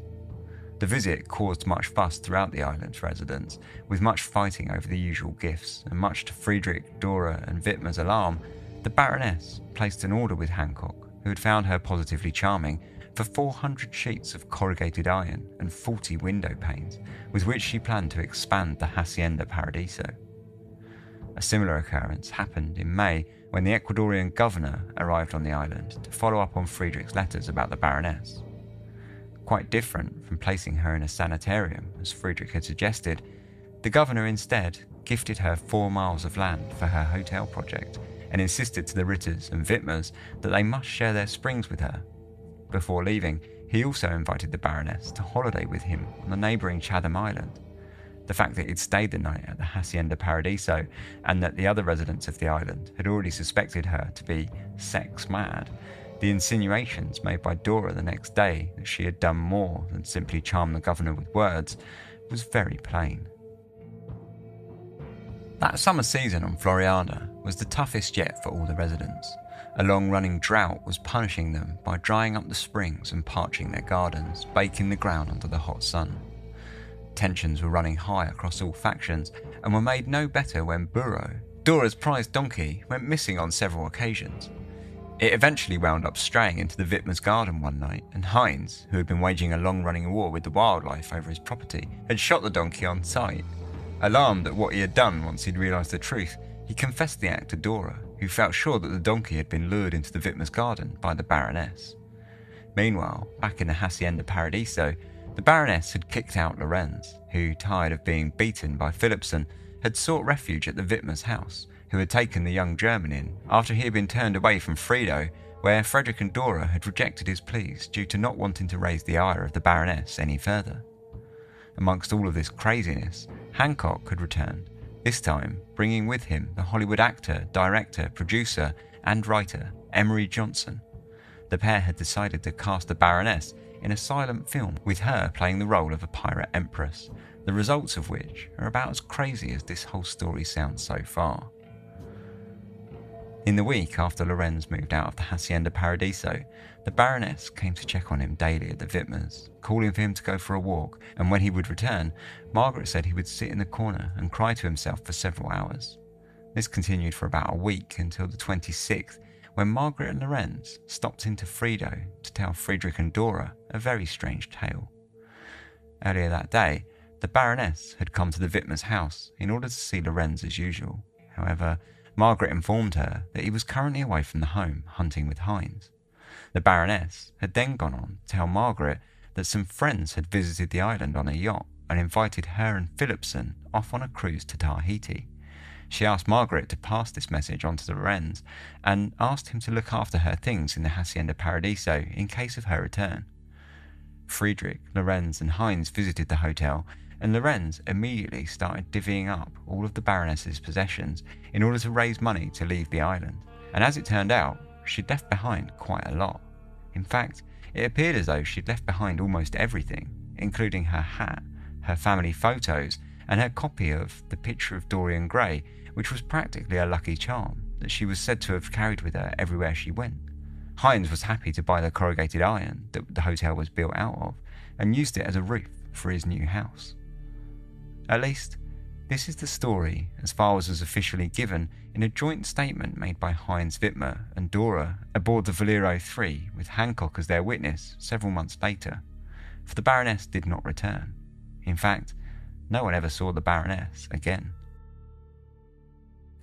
The visit caused much fuss throughout the island's residents, with much fighting over the usual gifts, and much to Friedrich, Dora and Witmer's alarm, the Baroness placed an order with Hancock, who had found her positively charming, for 400 sheets of corrugated iron and 40 window panes, with which she planned to expand the Hacienda Paradiso. A similar occurrence happened in May when the Ecuadorian governor arrived on the island to follow up on Friedrich's letters about the Baroness. Quite different from placing her in a sanitarium, as Friedrich had suggested, the governor instead gifted her 4 miles of land for her hotel project and insisted to the Ritters and Witmers that they must share their springs with her. Before leaving, he also invited the Baroness to holiday with him on the neighbouring Chatham Island. The fact that he'd stayed the night at the Hacienda Paradiso and that the other residents of the island had already suspected her to be sex mad, the insinuations made by Dora the next day that she had done more than simply charm the governor with words, was very plain. That summer season on Floreana was the toughest yet for all the residents. A long-running drought was punishing them by drying up the springs and parching their gardens, baking the ground under the hot sun. Tensions were running high across all factions and were made no better when Burro, Dora's prized donkey, went missing on several occasions. It eventually wound up straying into the Witmer's garden one night, and Heinz, who had been waging a long-running war with the wildlife over his property, had shot the donkey on sight. Alarmed at what he had done once he'd realised the truth, he confessed the act to Dora, who felt sure that the donkey had been lured into the Witmer's garden by the Baroness. Meanwhile, back in the Hacienda Paradiso, the Baroness had kicked out Lorenz, who, tired of being beaten by Philipson, had sought refuge at the Witmer's house, who had taken the young German in after he had been turned away from Frido, where Frederick and Dora had rejected his pleas due to not wanting to raise the ire of the Baroness any further. Amongst all of this craziness, Hancock had returned, this time bringing with him the Hollywood actor, director, producer and writer Emery Johnson. The pair had decided to cast the Baroness in a silent film with her playing the role of a pirate empress, the results of which are about as crazy as this whole story sounds so far. In the week after Lorenz moved out of the Hacienda Paradiso, the Baroness came to check on him daily at the Witmers, calling for him to go for a walk, and when he would return, Margaret said he would sit in the corner and cry to himself for several hours. This continued for about a week until the 26th, when Margaret and Lorenz stopped into Frido to tell Friedrich and Dora a very strange tale. Earlier that day, the Baroness had come to the Witmer's house in order to see Lorenz as usual. However, Margaret informed her that he was currently away from the home hunting with Heinz. The Baroness had then gone on to tell Margaret that some friends had visited the island on a yacht and invited her and Philipson off on a cruise to Tahiti. She asked Margaret to pass this message on to the Lorenz and asked him to look after her things in the Hacienda Paradiso in case of her return. Friedrich, Lorenz and Heinz visited the hotel, and Lorenz immediately started divvying up all of the Baroness's possessions in order to raise money to leave the island, and as it turned out, she'd left behind quite a lot. In fact, it appeared as though she'd left behind almost everything, including her hat, her family photos, and her copy of The Picture of Dorian Gray, which was practically a lucky charm that she was said to have carried with her everywhere she went. Heinz was happy to buy the corrugated iron that the hotel was built out of and used it as a roof for his new house. At least, this is the story as far as was officially given in a joint statement made by Heinz Witmer and Dora aboard the Valero 3 with Hancock as their witness several months later, for the Baroness did not return. In fact, no one ever saw the Baroness again.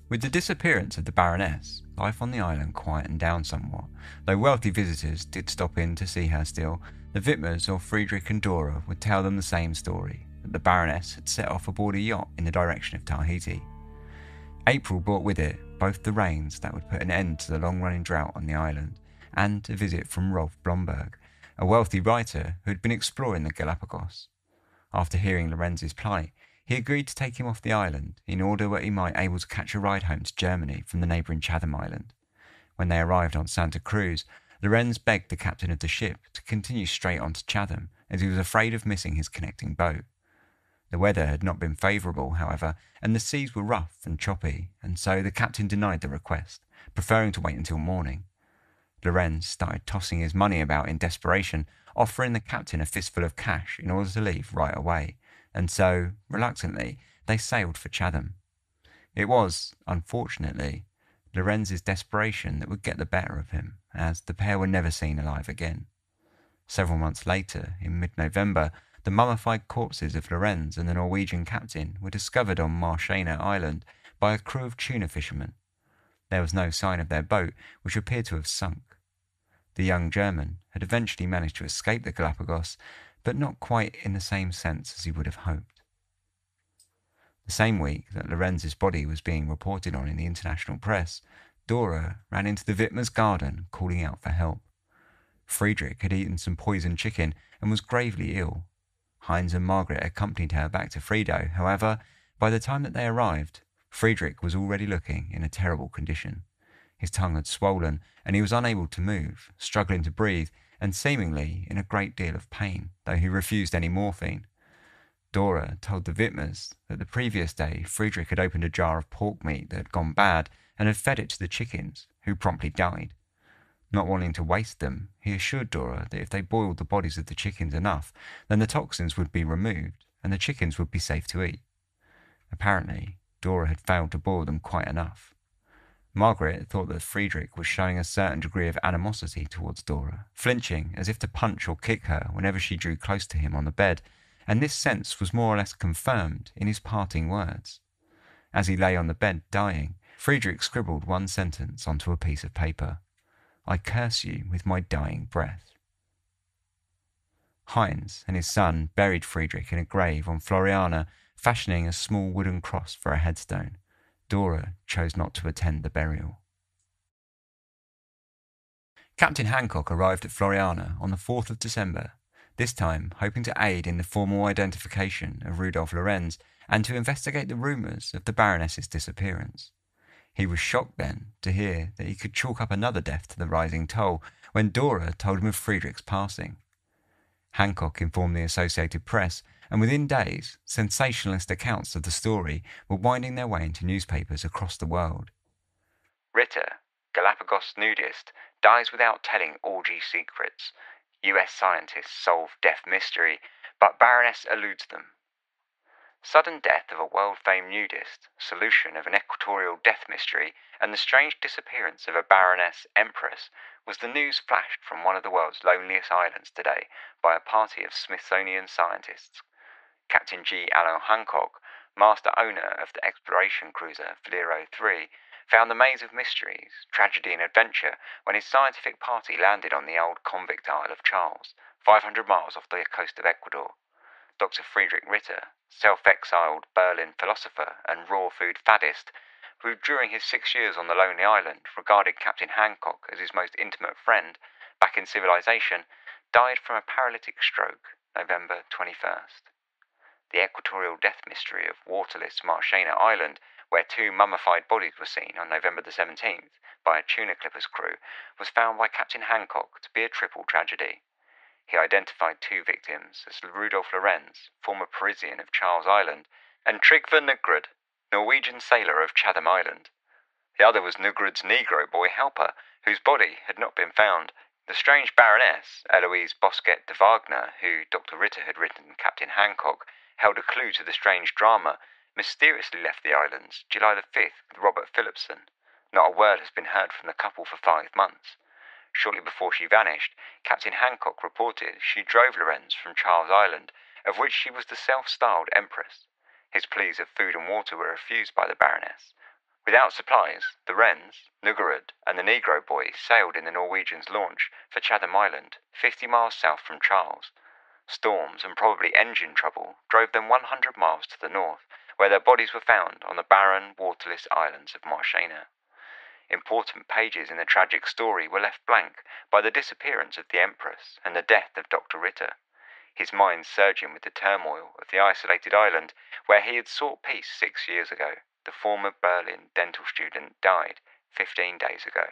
With the disappearance of the Baroness, life on the island quietened down somewhat. Though wealthy visitors did stop in to see her still, the Witmers or Friedrich and Dora would tell them the same story, that the Baroness had set off aboard a yacht in the direction of Tahiti. April brought with it both the rains that would put an end to the long-running drought on the island, and a visit from Rolf Blomberg, a wealthy writer who had been exploring the Galapagos. After hearing Lorenz's plight, he agreed to take him off the island in order that he might able to catch a ride home to Germany from the neighbouring Chatham Island. When they arrived on Santa Cruz, Lorenz begged the captain of the ship to continue straight on to Chatham, as he was afraid of missing his connecting boat. The weather had not been favourable, however, and the seas were rough and choppy, and so the captain denied the request, preferring to wait until morning. Lorenz started tossing his money about in desperation, offering the captain a fistful of cash in order to leave right away, and so, reluctantly, they sailed for Chatham. It was, unfortunately, Lorenz's desperation that would get the better of him, as the pair were never seen alive again. Several months later, in mid-November, the mummified corpses of Lorenz and the Norwegian captain were discovered on Marchena Island by a crew of tuna fishermen. There was no sign of their boat, which appeared to have sunk. The young German had eventually managed to escape the Galapagos, but not quite in the same sense as he would have hoped. The same week that Lorenz's body was being reported on in the international press, Dora ran into the Witmer's garden calling out for help. Friedrich had eaten some poisoned chicken and was gravely ill. Heinz and Margaret accompanied her back to Frido. However, by the time that they arrived, Friedrich was already looking in a terrible condition. His tongue had swollen, and he was unable to move, struggling to breathe, and seemingly in a great deal of pain, though he refused any morphine. Dora told the Witmers that the previous day Friedrich had opened a jar of pork meat that had gone bad and had fed it to the chickens, who promptly died. Not wanting to waste them, he assured Dora that if they boiled the bodies of the chickens enough, then the toxins would be removed and the chickens would be safe to eat. Apparently, Dora had failed to boil them quite enough. Margaret thought that Friedrich was showing a certain degree of animosity towards Dora, flinching as if to punch or kick her whenever she drew close to him on the bed, and this sense was more or less confirmed in his parting words. As he lay on the bed dying, Friedrich scribbled one sentence onto a piece of paper: "I curse you with my dying breath." Heinz and his son buried Friedrich in a grave on Floreana, fashioning a small wooden cross for a headstone. Dora chose not to attend the burial. Captain Hancock arrived at Floriana on the 4th of December, this time hoping to aid in the formal identification of Rudolf Lorenz and to investigate the rumours of the Baroness's disappearance. He was shocked then to hear that he could chalk up another death to the rising toll when Dora told him of Friedrich's passing. Hancock informed the Associated Press, and within days, sensationalist accounts of the story were winding their way into newspapers across the world. Ritter, Galapagos nudist, dies without telling orgy secrets. US scientists solve death mystery, but Baroness eludes them. Sudden death of a world-famed nudist, solution of an equatorial death mystery, and the strange disappearance of a Baroness Empress was the news flashed from one of the world's loneliest islands today by a party of Smithsonian scientists. Captain G. Allen Hancock, master owner of the exploration cruiser Valero 3, found the maze of mysteries, tragedy and adventure when his scientific party landed on the old convict isle of Charles, 500 miles off the coast of Ecuador. Dr. Friedrich Ritter, self-exiled Berlin philosopher and raw food faddist, who during his 6 years on the lonely island regarded Captain Hancock as his most intimate friend back in civilization, died from a paralytic stroke November 21st. The equatorial death mystery of waterless Marchena Island, where 2 mummified bodies were seen on November the 17th by a tuna clippers crew, was found by Captain Hancock to be a triple tragedy. He identified 2 victims as Rudolf Lorenz, former Parisian of Charles Island, and Trygve Nugrud, Norwegian sailor of Chatham Island. The other was Nugrud's Negro boy helper, whose body had not been found. The strange Baroness, Eloise Bosquet de Wagner, who Dr. Ritter had written Captain Hancock, held a clue to the strange drama, mysteriously left the islands July the 5th with Robert Philipson. Not a word has been heard from the couple for 5 months. Shortly before she vanished, Captain Hancock reported she drove Lorenz from Charles Island, of which she was the self-styled Empress. His pleas of food and water were refused by the Baroness. Without supplies, the Wrens, Nugarud, and the Negro boy sailed in the Norwegians' launch for Chatham Island, 50 miles south from Charles. Storms and probably engine trouble drove them 100 miles to the north, where their bodies were found on the barren, waterless islands of Marchena. Important pages in the tragic story were left blank by the disappearance of the Empress and the death of Dr. Ritter, his mind surging with the turmoil of the isolated island where he had sought peace 6 years ago. The former Berlin dental student died 15 days ago.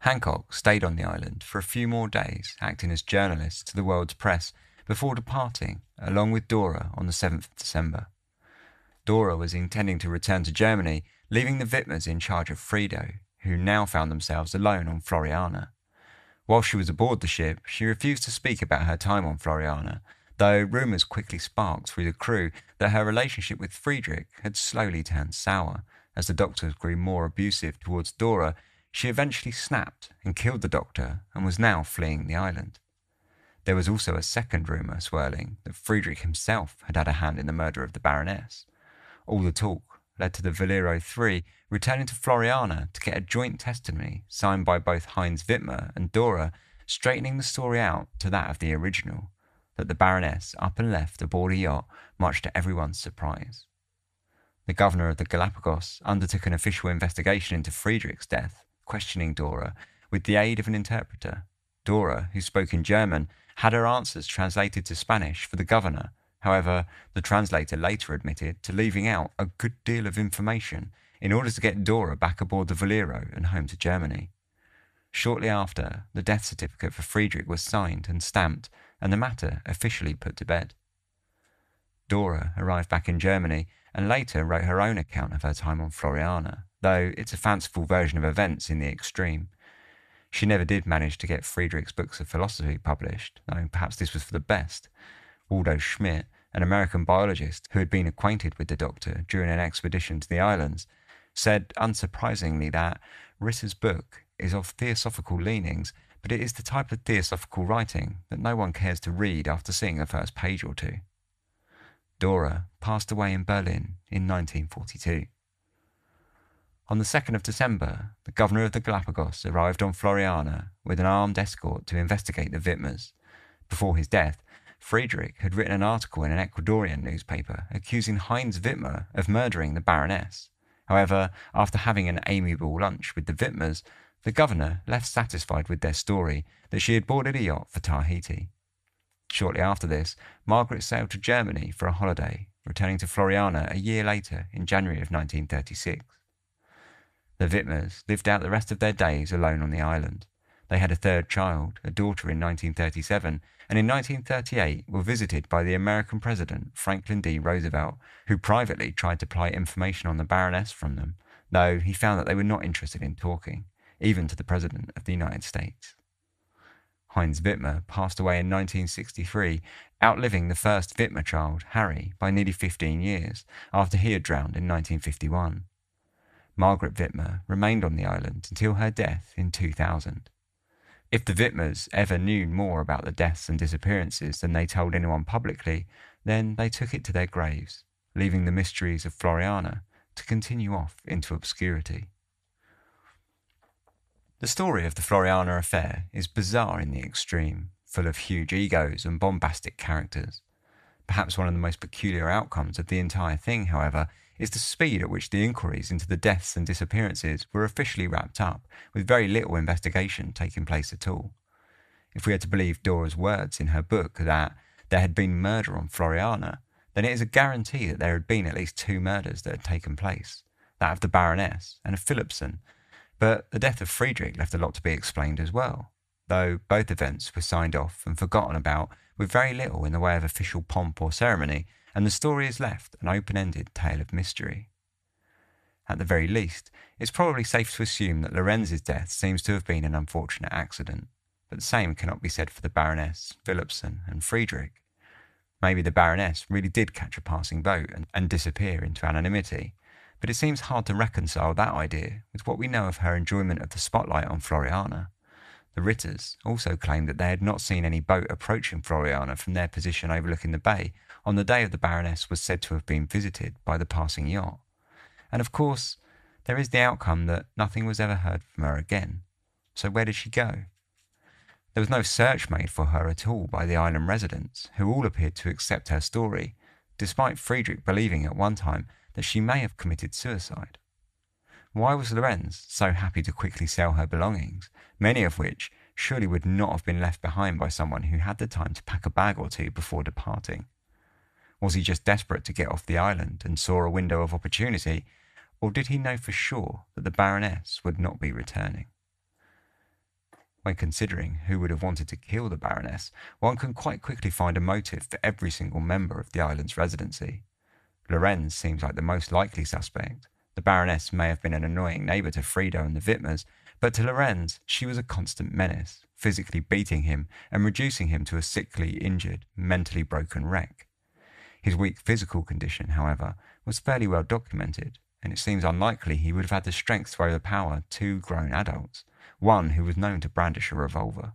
Hancock stayed on the island for a few more days, acting as journalist to the world's press before departing, along with Dora, on the 7th of December. Dora was intending to return to Germany, leaving the Witmers in charge of Frido, who now found themselves alone on Floreana. While she was aboard the ship, she refused to speak about her time on Floreana, though rumours quickly sparked through the crew that her relationship with Friedrich had slowly turned sour. As the doctors grew more abusive towards Dora, she eventually snapped and killed the doctor and was now fleeing the island. There was also a second rumour swirling that Friedrich himself had had a hand in the murder of the Baroness. All the talk led to the Valero III returning to Floriana to get a joint testimony signed by both Heinz Witmer and Dora, straightening the story out to that of the original, that the Baroness up and left aboard a yacht, much to everyone's surprise. The governor of the Galapagos undertook an official investigation into Friedrich's death, questioning Dora with the aid of an interpreter. Dora, who spoke in German, had her answers translated to Spanish for the governor. However, the translator later admitted to leaving out a good deal of information in order to get Dora back aboard the Valero and home to Germany. Shortly after, the death certificate for Friedrich was signed and stamped, and the matter officially put to bed. Dora arrived back in Germany and later wrote her own account of her time on Floreana, though it's a fanciful version of events in the extreme. She never did manage to get Friedrich's books of philosophy published, though perhaps this was for the best. Waldo Schmidt, an American biologist who had been acquainted with the doctor during an expedition to the islands, said unsurprisingly that Ritter's book is of theosophical leanings, but it is the type of theosophical writing that no one cares to read after seeing the first page or two. Dora passed away in Berlin in 1942. On the 2nd of December, the governor of the Galapagos arrived on Floreana with an armed escort to investigate the Witmers. Before his death, Friedrich had written an article in an Ecuadorian newspaper accusing Heinz Witmer of murdering the Baroness. However, after having an amiable lunch with the Witmers, the governor left satisfied with their story that she had boarded a yacht for Tahiti. Shortly after this, Margaret sailed to Germany for a holiday, returning to Floriana a year later in January of 1936. The Witmers lived out the rest of their days alone on the island. They had a third child, a daughter, in 1937, and in 1938 were visited by the American President Franklin D. Roosevelt, who privately tried to pry information on the Baroness from them, though he found that they were not interested in talking, even to the President of the United States. Heinz Witmer passed away in 1963, outliving the first Witmer child, Harry, by nearly 15 years, after he had drowned in 1951. Margaret Witmer remained on the island until her death in 2000. If the Witmers ever knew more about the deaths and disappearances than they told anyone publicly, then they took it to their graves, leaving the mysteries of Floriana to continue off into obscurity. The story of the Floriana Affair is bizarre in the extreme, full of huge egos and bombastic characters. Perhaps one of the most peculiar outcomes of the entire thing, however, is the speed at which the inquiries into the deaths and disappearances were officially wrapped up, with very little investigation taking place at all. If we are to believe Dora's words in her book that there had been murder on Floriana, then it is a guarantee that there had been at least 2 murders that had taken place, that of the Baroness and of Philipson, but the death of Friedrich left a lot to be explained as well, though both events were signed off and forgotten about with very little in the way of official pomp or ceremony, and the story is left an open-ended tale of mystery. At the very least, it's probably safe to assume that Lorenz's death seems to have been an unfortunate accident, but the same cannot be said for the Baroness, Philipson and Friedrich. Maybe the Baroness really did catch a passing boat and disappear into anonymity, but it seems hard to reconcile that idea with what we know of her enjoyment of the spotlight on Floriana. The Ritters also claimed that they had not seen any boat approaching Floriana from their position overlooking the bay on the day of the Baroness was said to have been visited by the passing yacht. And of course, there is the outcome that nothing was ever heard from her again. So where did she go? There was no search made for her at all by the island residents, who all appeared to accept her story, despite Friedrich believing at one time that she may have committed suicide. Why was Lorenz so happy to quickly sell her belongings, many of which surely would not have been left behind by someone who had the time to pack a bag or two before departing? Was he just desperate to get off the island and saw a window of opportunity, or did he know for sure that the Baroness would not be returning? When considering who would have wanted to kill the Baroness, one can quite quickly find a motive for every single member of the island's residency. Lorenz seems like the most likely suspect. The Baroness may have been an annoying neighbour to Frieda and the Witmers, but to Lorenz she was a constant menace, physically beating him and reducing him to a sickly, injured, mentally broken wreck. His weak physical condition, however, was fairly well documented, and it seems unlikely he would have had the strength to overpower 2 grown adults, one who was known to brandish a revolver.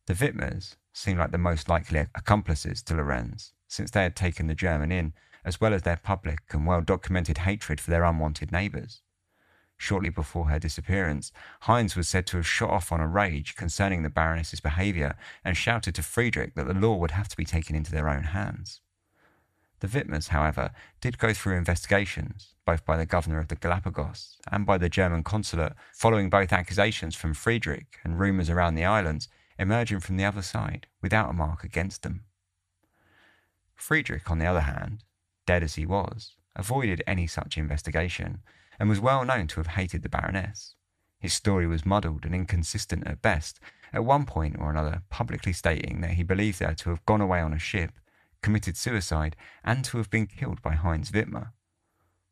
The Witmers seemed like the most likely accomplices to Lorenz, since they had taken the German in, as well as their public and well-documented hatred for their unwanted neighbours. Shortly before her disappearance, Heinz was said to have shot off on a rage concerning the Baroness's behaviour and shouted to Friedrich that the law would have to be taken into their own hands. The Witmers, however, did go through investigations, both by the governor of the Galapagos and by the German consulate, following both accusations from Friedrich and rumours around the islands emerging from the other side without a mark against them. Friedrich, on the other hand, dead as he was, avoided any such investigation, and was well known to have hated the Baroness. His story was muddled and inconsistent at best, at one point or another publicly stating that he believed her to have gone away on a ship, committed suicide, and to have been killed by Heinz Witmer.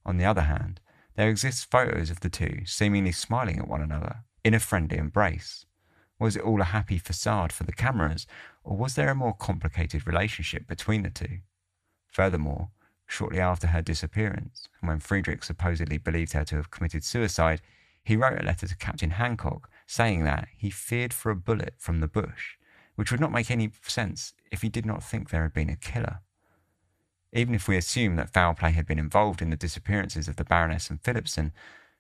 On the other hand, there exist photos of the two seemingly smiling at one another, in a friendly embrace. Was it all a happy facade for the cameras, or was there a more complicated relationship between the two? Furthermore, shortly after her disappearance, and when Friedrich supposedly believed her to have committed suicide, he wrote a letter to Captain Hancock saying that he feared for a bullet from the bush, which would not make any sense if he did not think there had been a killer. Even if we assume that foul play had been involved in the disappearances of the Baroness and Philipson,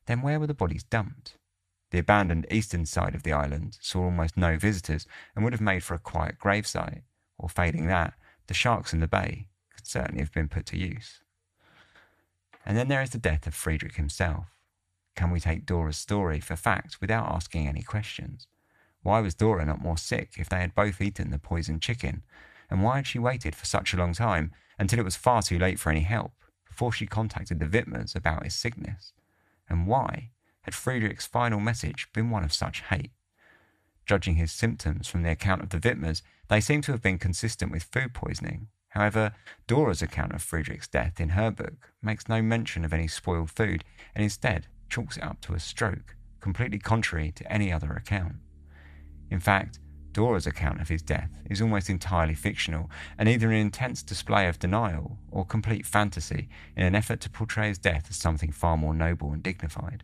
then where were the bodies dumped? The abandoned eastern side of the island saw almost no visitors and would have made for a quiet gravesite, or failing that, the sharks in the bay could certainly have been put to use. And then there is the death of Friedrich himself. Can we take Dora's story for fact without asking any questions? Why was Dora not more sick if they had both eaten the poisoned chicken? And why had she waited for such a long time until it was far too late for any help before she contacted the Witmers about his sickness? And why had Friedrich's final message been one of such hate? Judging his symptoms from the account of the Witmers, they seem to have been consistent with food poisoning. However, Dora's account of Friedrich's death in her book makes no mention of any spoiled food and instead chalks it up to a stroke, completely contrary to any other account. In fact, Dora's account of his death is almost entirely fictional and either an intense display of denial or complete fantasy in an effort to portray his death as something far more noble and dignified.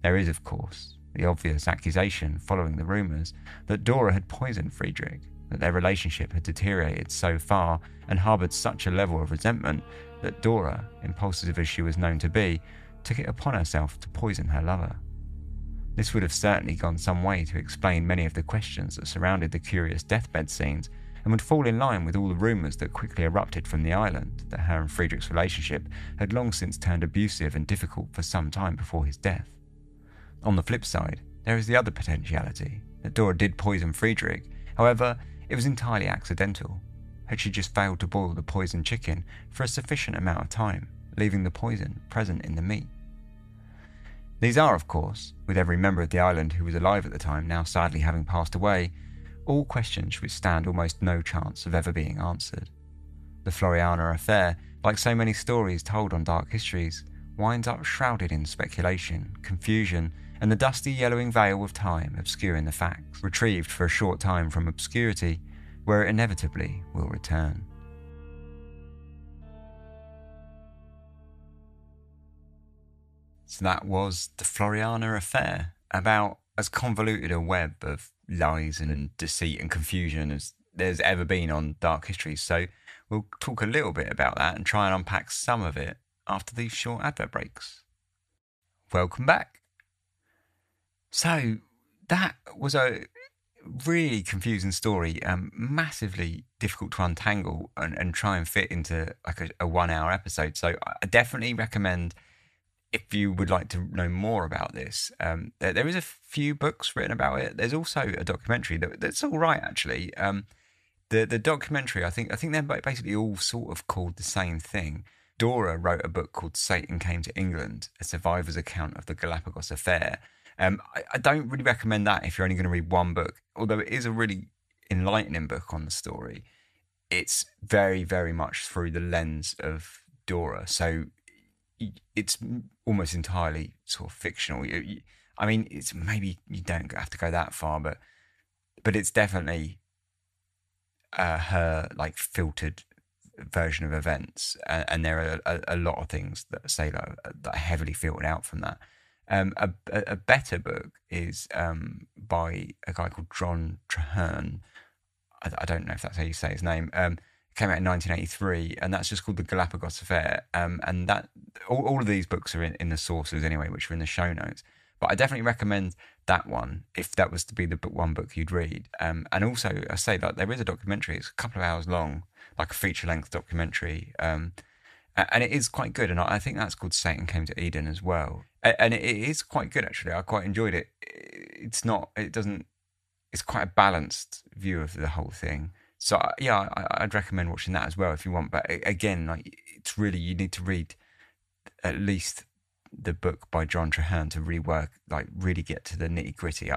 There is, of course, the obvious accusation following the rumours that Dora had poisoned Friedrich, that their relationship had deteriorated so far and harboured such a level of resentment that Dora, impulsive as she was known to be, took it upon herself to poison her lover. This would have certainly gone some way to explain many of the questions that surrounded the curious deathbed scenes, and would fall in line with all the rumours that quickly erupted from the island that her and Friedrich's relationship had long since turned abusive and difficult for some time before his death. On the flip side, there is the other potentiality that Dora did poison Friedrich. However, it was entirely accidental. Had she just failed to boil the poisoned chicken for a sufficient amount of time, leaving the poison present in the meat? These are, of course, with every member of the island who was alive at the time now sadly having passed away, all questions which stand almost no chance of ever being answered. The Floriana Affair, like so many stories told on Dark Histories, winds up shrouded in speculation, confusion, and the dusty yellowing veil of time obscuring the facts, retrieved for a short time from obscurity, where it inevitably will return. So that was the Floriana Affair, about as convoluted a web of lies and deceit and confusion as there's ever been on Dark Histories. So we'll talk a little bit about that and try and unpack some of it after these short advert breaks. Welcome back. So that was a really confusing story, massively difficult to untangle and try and fit into like a 1 hour episode. So I definitely recommend, if you would like to know more about this, there is a few books written about it. There's also a documentary that's all right, actually. The documentary, I think they're basically all sort of called the same thing. Dora wrote a book called Satan Came to England, a survivor's account of the Galapagos Affair. I don't really recommend that if you're only going to read one book, although it is a really enlightening book on the story. It's very, very much through the lens of Dora, so it's almost entirely sort of fictional. I mean, it's maybe you don't have to go that far, but it's definitely her like filtered version of events, and there are a lot of things that say that are heavily filtered out from that. A better book is by a guy called John Traherne. I don't know if that's how you say his name. Came out in 1983, and that's just called the Galapagos Affair. And that all of these books are in the sources anyway, which are in the show notes. But I definitely recommend that one if that was to be the one book you'd read. And also, I say that there is a documentary. It's a couple of hours long, like a feature-length documentary. And it is quite good, and I think that's called Satan Came to Eden as well. And it is quite good, actually. I quite enjoyed it. It's quite a balanced view of the whole thing. So yeah, I'd recommend watching that as well if you want. But again, like, it's really, you need to read at least the book by John Traherne to really get to the nitty gritty.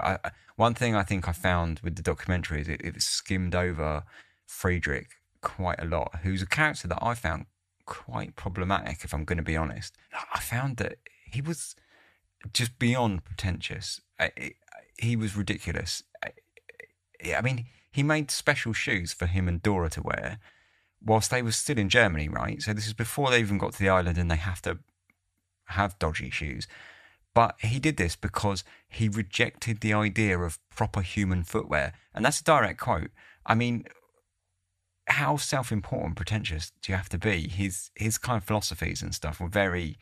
One thing I think I found with the documentary is it skimmed over Friedrich quite a lot, who's a character that I found quite problematic, if I'm going to be honest. I found that he was just beyond pretentious. He was ridiculous. I mean, he made special shoes for him and Dora to wear whilst they were still in Germany, right? So this is before they even got to the island and they have to have dodgy shoes. But he did this because he rejected the idea of proper human footwear. And that's a direct quote. I mean, how self-important, pretentious do you have to be? His kind of philosophies and stuff were very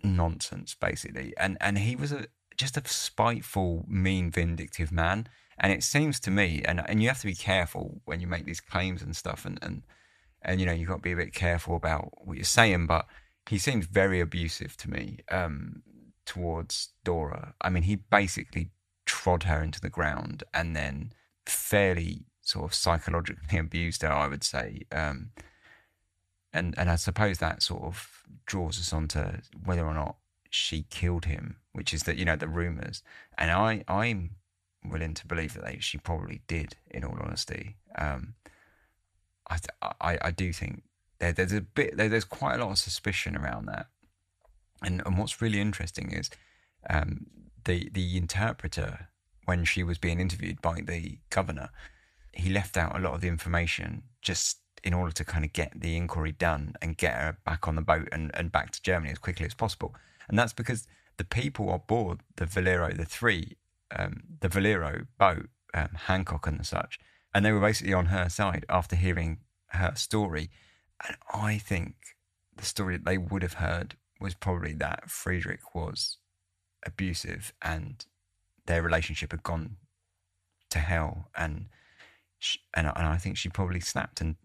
nonsense, basically. And he was just a spiteful, mean, vindictive man. And it seems to me, and you have to be careful when you make these claims and stuff, and you know, you've got to be a bit careful about what you're saying, but he seems very abusive to me towards Dora. I mean, he basically trod her into the ground and then fairly sort of psychologically abused her, I would say. And I suppose that sort of draws us on to whether or not she killed him, which is that, you know, the rumours. And I'm willing to believe that she probably did, in all honesty. I do think there's quite a lot of suspicion around that. And what's really interesting is the interpreter, when she was being interviewed by the governor, he left out a lot of the information just in order to kind of get the inquiry done and get her back on the boat and back to Germany as quickly as possible. And that's because the people aboard the Valero, the Valero boat, Hancock and such, and they were basically on her side after hearing her story. And I think the story that they would have heard was probably that Friedrich was abusive and their relationship had gone to hell, and And I think she probably snapped and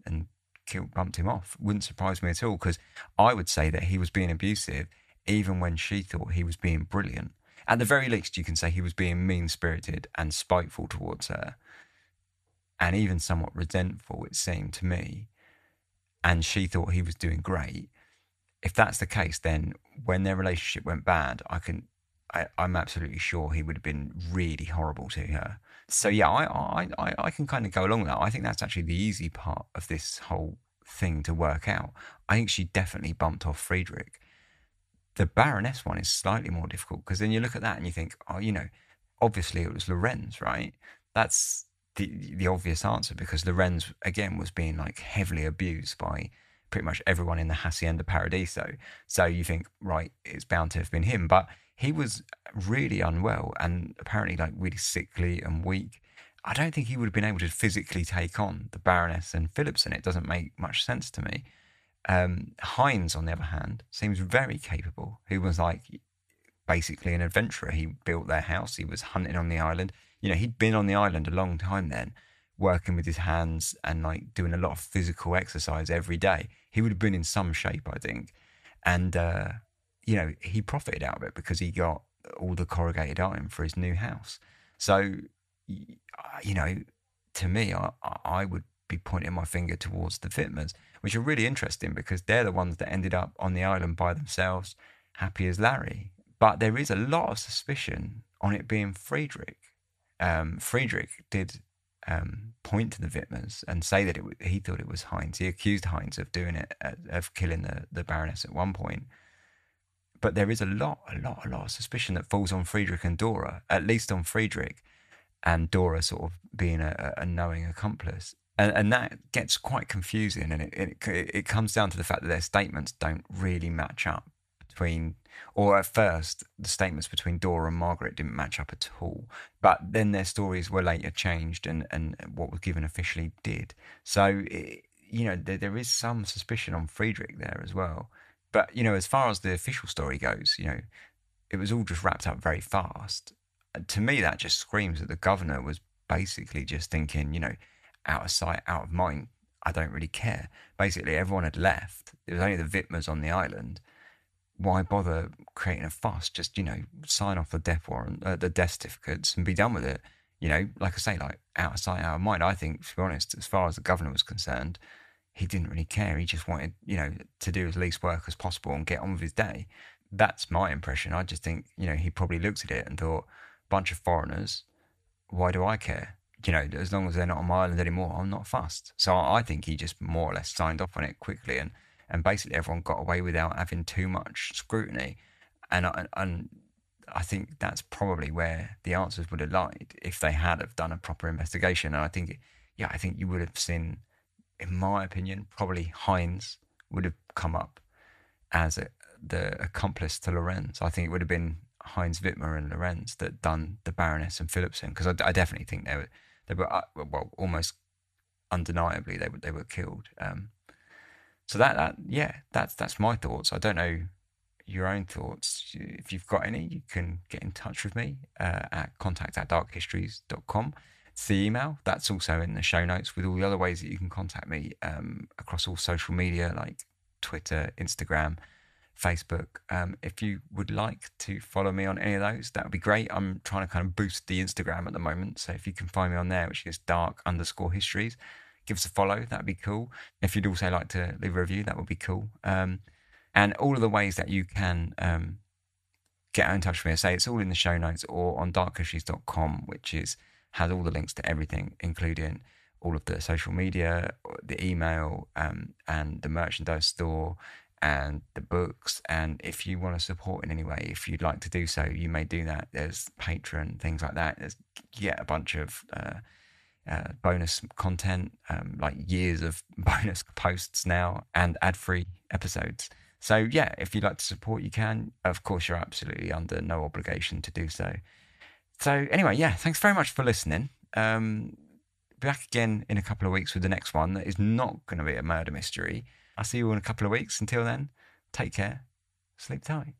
bumped him off. Wouldn't surprise me at all, because I would say that he was being abusive even when she thought he was being brilliant. At the very least, you can say he was being mean-spirited and spiteful towards her, and even somewhat resentful, it seemed to me. And she thought he was doing great. If that's the case, then when their relationship went bad, I'm absolutely sure he would have been really horrible to her. So yeah, I can kind of go along with that. I think that's actually the easy part of this whole thing to work out. I think she definitely bumped off Friedrich. The Baroness one is slightly more difficult, because then you look at that and you think, oh, obviously it was Lorenz, right? That's the obvious answer, because Lorenz, again, was being like heavily abused by pretty much everyone in the Hacienda Paradiso. So you think, right, it's bound to have been him. But he was really unwell and apparently like really sickly and weak. I don't think he would have been able to physically take on the Baroness and Philipson. It doesn't make much sense to me. Heinz, on the other hand, seems very capable. He was like basically an adventurer. He built their house. He was hunting on the island. He'd been on the island a long time then, working with his hands and like doing a lot of physical exercise every day. He would have been in some shape, I think. And, he profited out of it because he got all the corrugated iron for his new house. So, to me, I would be pointing my finger towards the Witmers, which are really interesting because they're the ones that ended up on the island by themselves, happy as Larry. But there is a lot of suspicion on it being Friedrich. Friedrich did point to the Witmers and say that he thought it was Heinz. He accused Heinz of doing it, of killing the Baroness at one point. But there is a lot of suspicion that falls on Friedrich and Dora, at least on Friedrich, and Dora sort of being a knowing accomplice. And that gets quite confusing, and it comes down to the fact that their statements don't really match up or at first, the statements between Dora and Margaret didn't match up at all. But then their stories were later changed, and what was given officially did. So, there is some suspicion on Friedrich there as well. But, as far as the official story goes, it was all just wrapped up very fast. To me, that just screams that the governor was basically just thinking, out of sight, out of mind, I don't really care. Basically, everyone had left. It was only the Witmers on the island. Why bother creating a fuss? Just, sign off the death warrant, the death certificates, and be done with it. Like I say, like out of sight, out of mind. I think, to be honest, as far as the governor was concerned, he didn't really care. He just wanted, to do as least work as possible and get on with his day. That's my impression. I just think, he probably looked at it and thought, bunch of foreigners, why do I care? As long as they're not on my island anymore, I'm not fussed. So I think he just more or less signed off on it quickly, and basically everyone got away without having too much scrutiny. And I think that's probably where the answers would have lied if they had have done a proper investigation. And I think you would have seen, in my opinion, probably Heinz would have come up as the accomplice to Lorenz. I think it would have been Heinz Witmer and Lorenz that done the Baroness and Philipson, because I definitely think they were almost undeniably they were killed. So that's my thoughts. I don't know your own thoughts. If you've got any, you can get in touch with me at contact@darkhistories.com. It's the email. That's also in the show notes with all the other ways that you can contact me across all social media like Twitter, Instagram, Facebook. If you would like to follow me on any of those, that would be great. I'm trying to kind of boost the Instagram at the moment. So if you can find me on there, which is dark_histories, give us a follow. That'd be cool. If you'd also like to leave a review, that would be cool. And all of the ways that you can get in touch with me, I say it's all in the show notes or on darkhistories.com, which has all the links to everything, including all of the social media, the email, and the merchandise store, and the books. And if you want to support in any way, if you'd like to do so, you may do that. There's Patreon, things like that. There's a bunch of bonus content, like years of bonus posts now, and ad-free episodes. So yeah, if you'd like to support, you can. Of course, you're absolutely under no obligation to do so. So anyway, yeah, thanks very much for listening. Be back again in a couple of weeks with the next one that is not going to be a murder mystery. I'll see you in a couple of weeks. Until then, take care. Sleep tight.